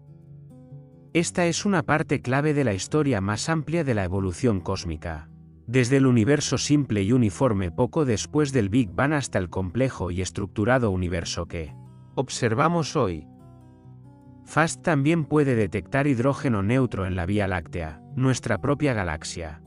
Esta es una parte clave de la historia más amplia de la evolución cósmica, desde el universo simple y uniforme poco después del Big Bang hasta el complejo y estructurado universo que observamos hoy. FAST también puede detectar hidrógeno neutro en la Vía Láctea, nuestra propia galaxia.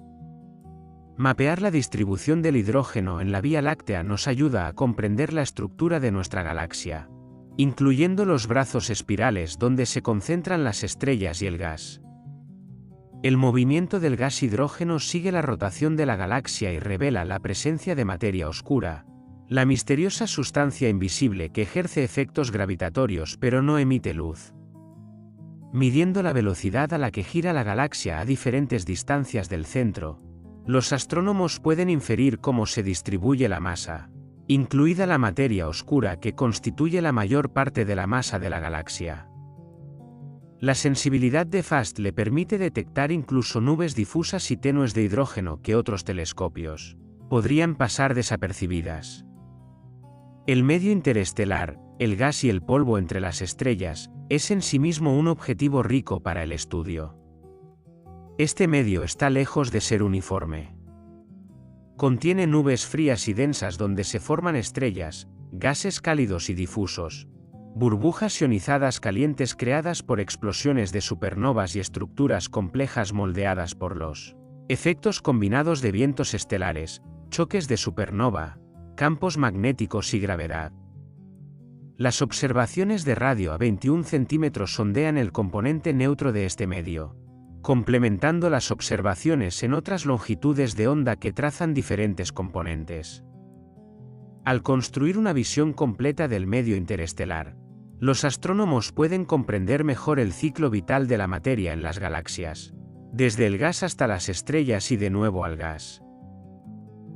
Mapear la distribución del hidrógeno en la Vía Láctea nos ayuda a comprender la estructura de nuestra galaxia, incluyendo los brazos espirales donde se concentran las estrellas y el gas. El movimiento del gas hidrógeno sigue la rotación de la galaxia y revela la presencia de materia oscura, la misteriosa sustancia invisible que ejerce efectos gravitatorios pero no emite luz. Midiendo la velocidad a la que gira la galaxia a diferentes distancias del centro, los astrónomos pueden inferir cómo se distribuye la masa, incluida la materia oscura que constituye la mayor parte de la masa de la galaxia. La sensibilidad de FAST le permite detectar incluso nubes difusas y tenues de hidrógeno que otros telescopios podrían pasar desapercibidas. El medio interestelar, el gas y el polvo entre las estrellas, es en sí mismo un objetivo rico para el estudio. Este medio está lejos de ser uniforme. Contiene nubes frías y densas donde se forman estrellas, gases cálidos y difusos, burbujas ionizadas calientes creadas por explosiones de supernovas y estructuras complejas moldeadas por los efectos combinados de vientos estelares, choques de supernova, campos magnéticos y gravedad. Las observaciones de radio a 21 centímetros sondean el componente neutro de este medio, complementando las observaciones en otras longitudes de onda que trazan diferentes componentes. Al construir una visión completa del medio interestelar, los astrónomos pueden comprender mejor el ciclo vital de la materia en las galaxias, desde el gas hasta las estrellas y de nuevo al gas.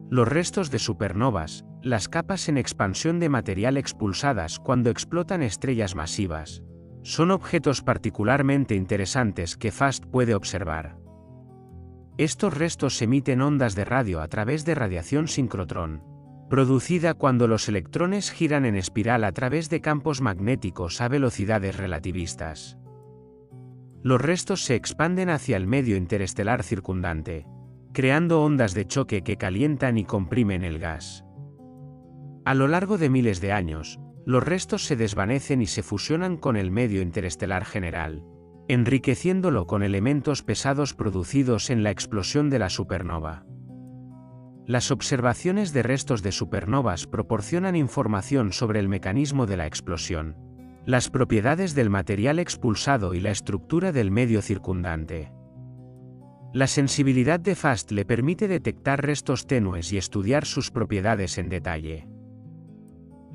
Los restos de supernovas, las capas en expansión de material expulsadas cuando explotan estrellas masivas, son objetos particularmente interesantes que FAST puede observar. Estos restos emiten ondas de radio a través de radiación sincrotrón, producida cuando los electrones giran en espiral a través de campos magnéticos a velocidades relativistas. Los restos se expanden hacia el medio interestelar circundante, creando ondas de choque que calientan y comprimen el gas. A lo largo de miles de años, los restos se desvanecen y se fusionan con el medio interestelar general, enriqueciéndolo con elementos pesados producidos en la explosión de la supernova. Las observaciones de restos de supernovas proporcionan información sobre el mecanismo de la explosión, las propiedades del material expulsado y la estructura del medio circundante. La sensibilidad de FAST le permite detectar restos tenues y estudiar sus propiedades en detalle.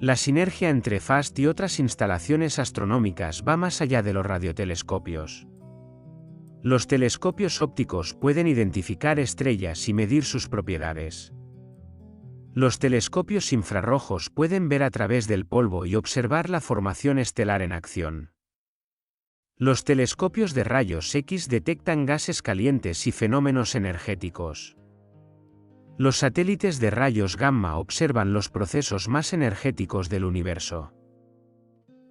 La sinergia entre FAST y otras instalaciones astronómicas va más allá de los radiotelescopios. Los telescopios ópticos pueden identificar estrellas y medir sus propiedades. Los telescopios infrarrojos pueden ver a través del polvo y observar la formación estelar en acción. Los telescopios de rayos X detectan gases calientes y fenómenos energéticos. Los satélites de rayos gamma observan los procesos más energéticos del universo.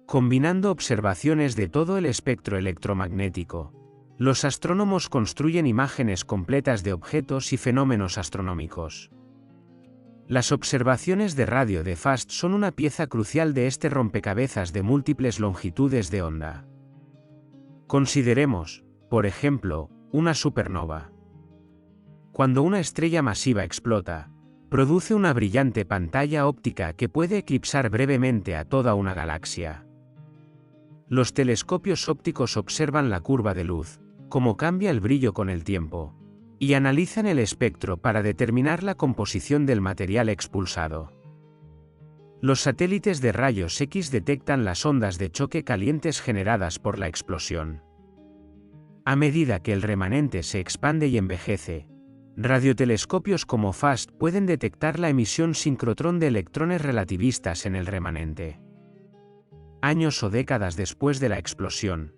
Combinando observaciones de todo el espectro electromagnético, los astrónomos construyen imágenes completas de objetos y fenómenos astronómicos. Las observaciones de radio de FAST son una pieza crucial de este rompecabezas de múltiples longitudes de onda. Consideremos, por ejemplo, una supernova. Cuando una estrella masiva explota, produce una brillante pantalla óptica que puede eclipsar brevemente a toda una galaxia. Los telescopios ópticos observan la curva de luz, cómo cambia el brillo con el tiempo, y analizan el espectro para determinar la composición del material expulsado. Los satélites de rayos X detectan las ondas de choque calientes generadas por la explosión. A medida que el remanente se expande y envejece, radiotelescopios como FAST pueden detectar la emisión sincrotrón de electrones relativistas en el remanente. Años o décadas después de la explosión,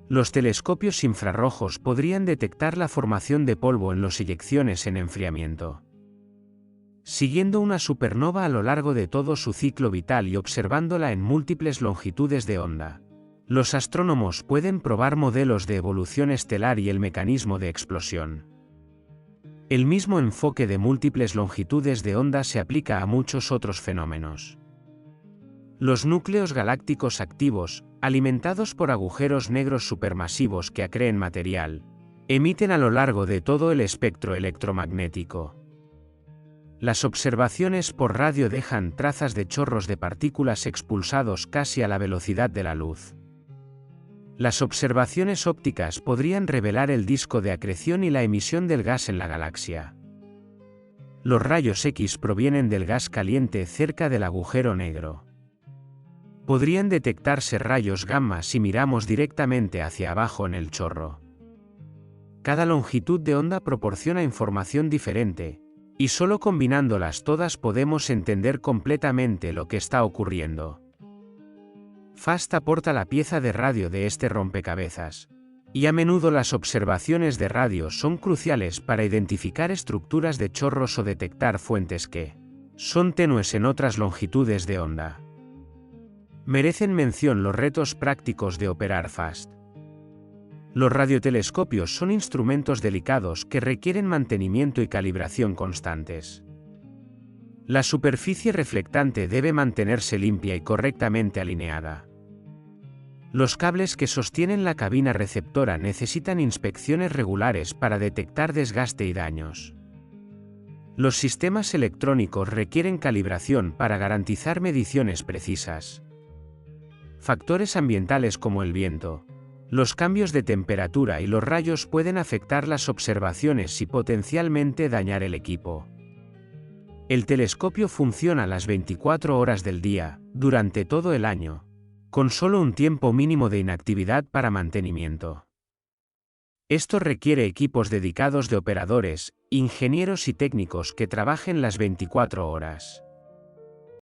los telescopios infrarrojos podrían detectar la formación de polvo en las eyecciones en enfriamiento. Siguiendo una supernova a lo largo de todo su ciclo vital y observándola en múltiples longitudes de onda, los astrónomos pueden probar modelos de evolución estelar y el mecanismo de explosión. El mismo enfoque de múltiples longitudes de onda se aplica a muchos otros fenómenos. Los núcleos galácticos activos, alimentados por agujeros negros supermasivos que acreen material, emiten a lo largo de todo el espectro electromagnético. Las observaciones por radio dejan trazas de chorros de partículas expulsados casi a la velocidad de la luz. Las observaciones ópticas podrían revelar el disco de acreción y la emisión del gas en la galaxia. Los rayos X provienen del gas caliente cerca del agujero negro. Podrían detectarse rayos gamma si miramos directamente hacia abajo en el chorro. Cada longitud de onda proporciona información diferente, y solo combinándolas todas podemos entender completamente lo que está ocurriendo. FAST aporta la pieza de radio de este rompecabezas, y a menudo las observaciones de radio son cruciales para identificar estructuras de chorros o detectar fuentes que son tenues en otras longitudes de onda. Merecen mención los retos prácticos de operar FAST. Los radiotelescopios son instrumentos delicados que requieren mantenimiento y calibración constantes. La superficie reflectante debe mantenerse limpia y correctamente alineada. Los cables que sostienen la cabina receptora necesitan inspecciones regulares para detectar desgaste y daños. Los sistemas electrónicos requieren calibración para garantizar mediciones precisas. Factores ambientales como el viento, los cambios de temperatura y los rayos pueden afectar las observaciones y potencialmente dañar el equipo. El telescopio funciona las 24 horas del día, durante todo el año, con solo un tiempo mínimo de inactividad para mantenimiento. Esto requiere equipos dedicados de operadores, ingenieros y técnicos que trabajen las 24 horas.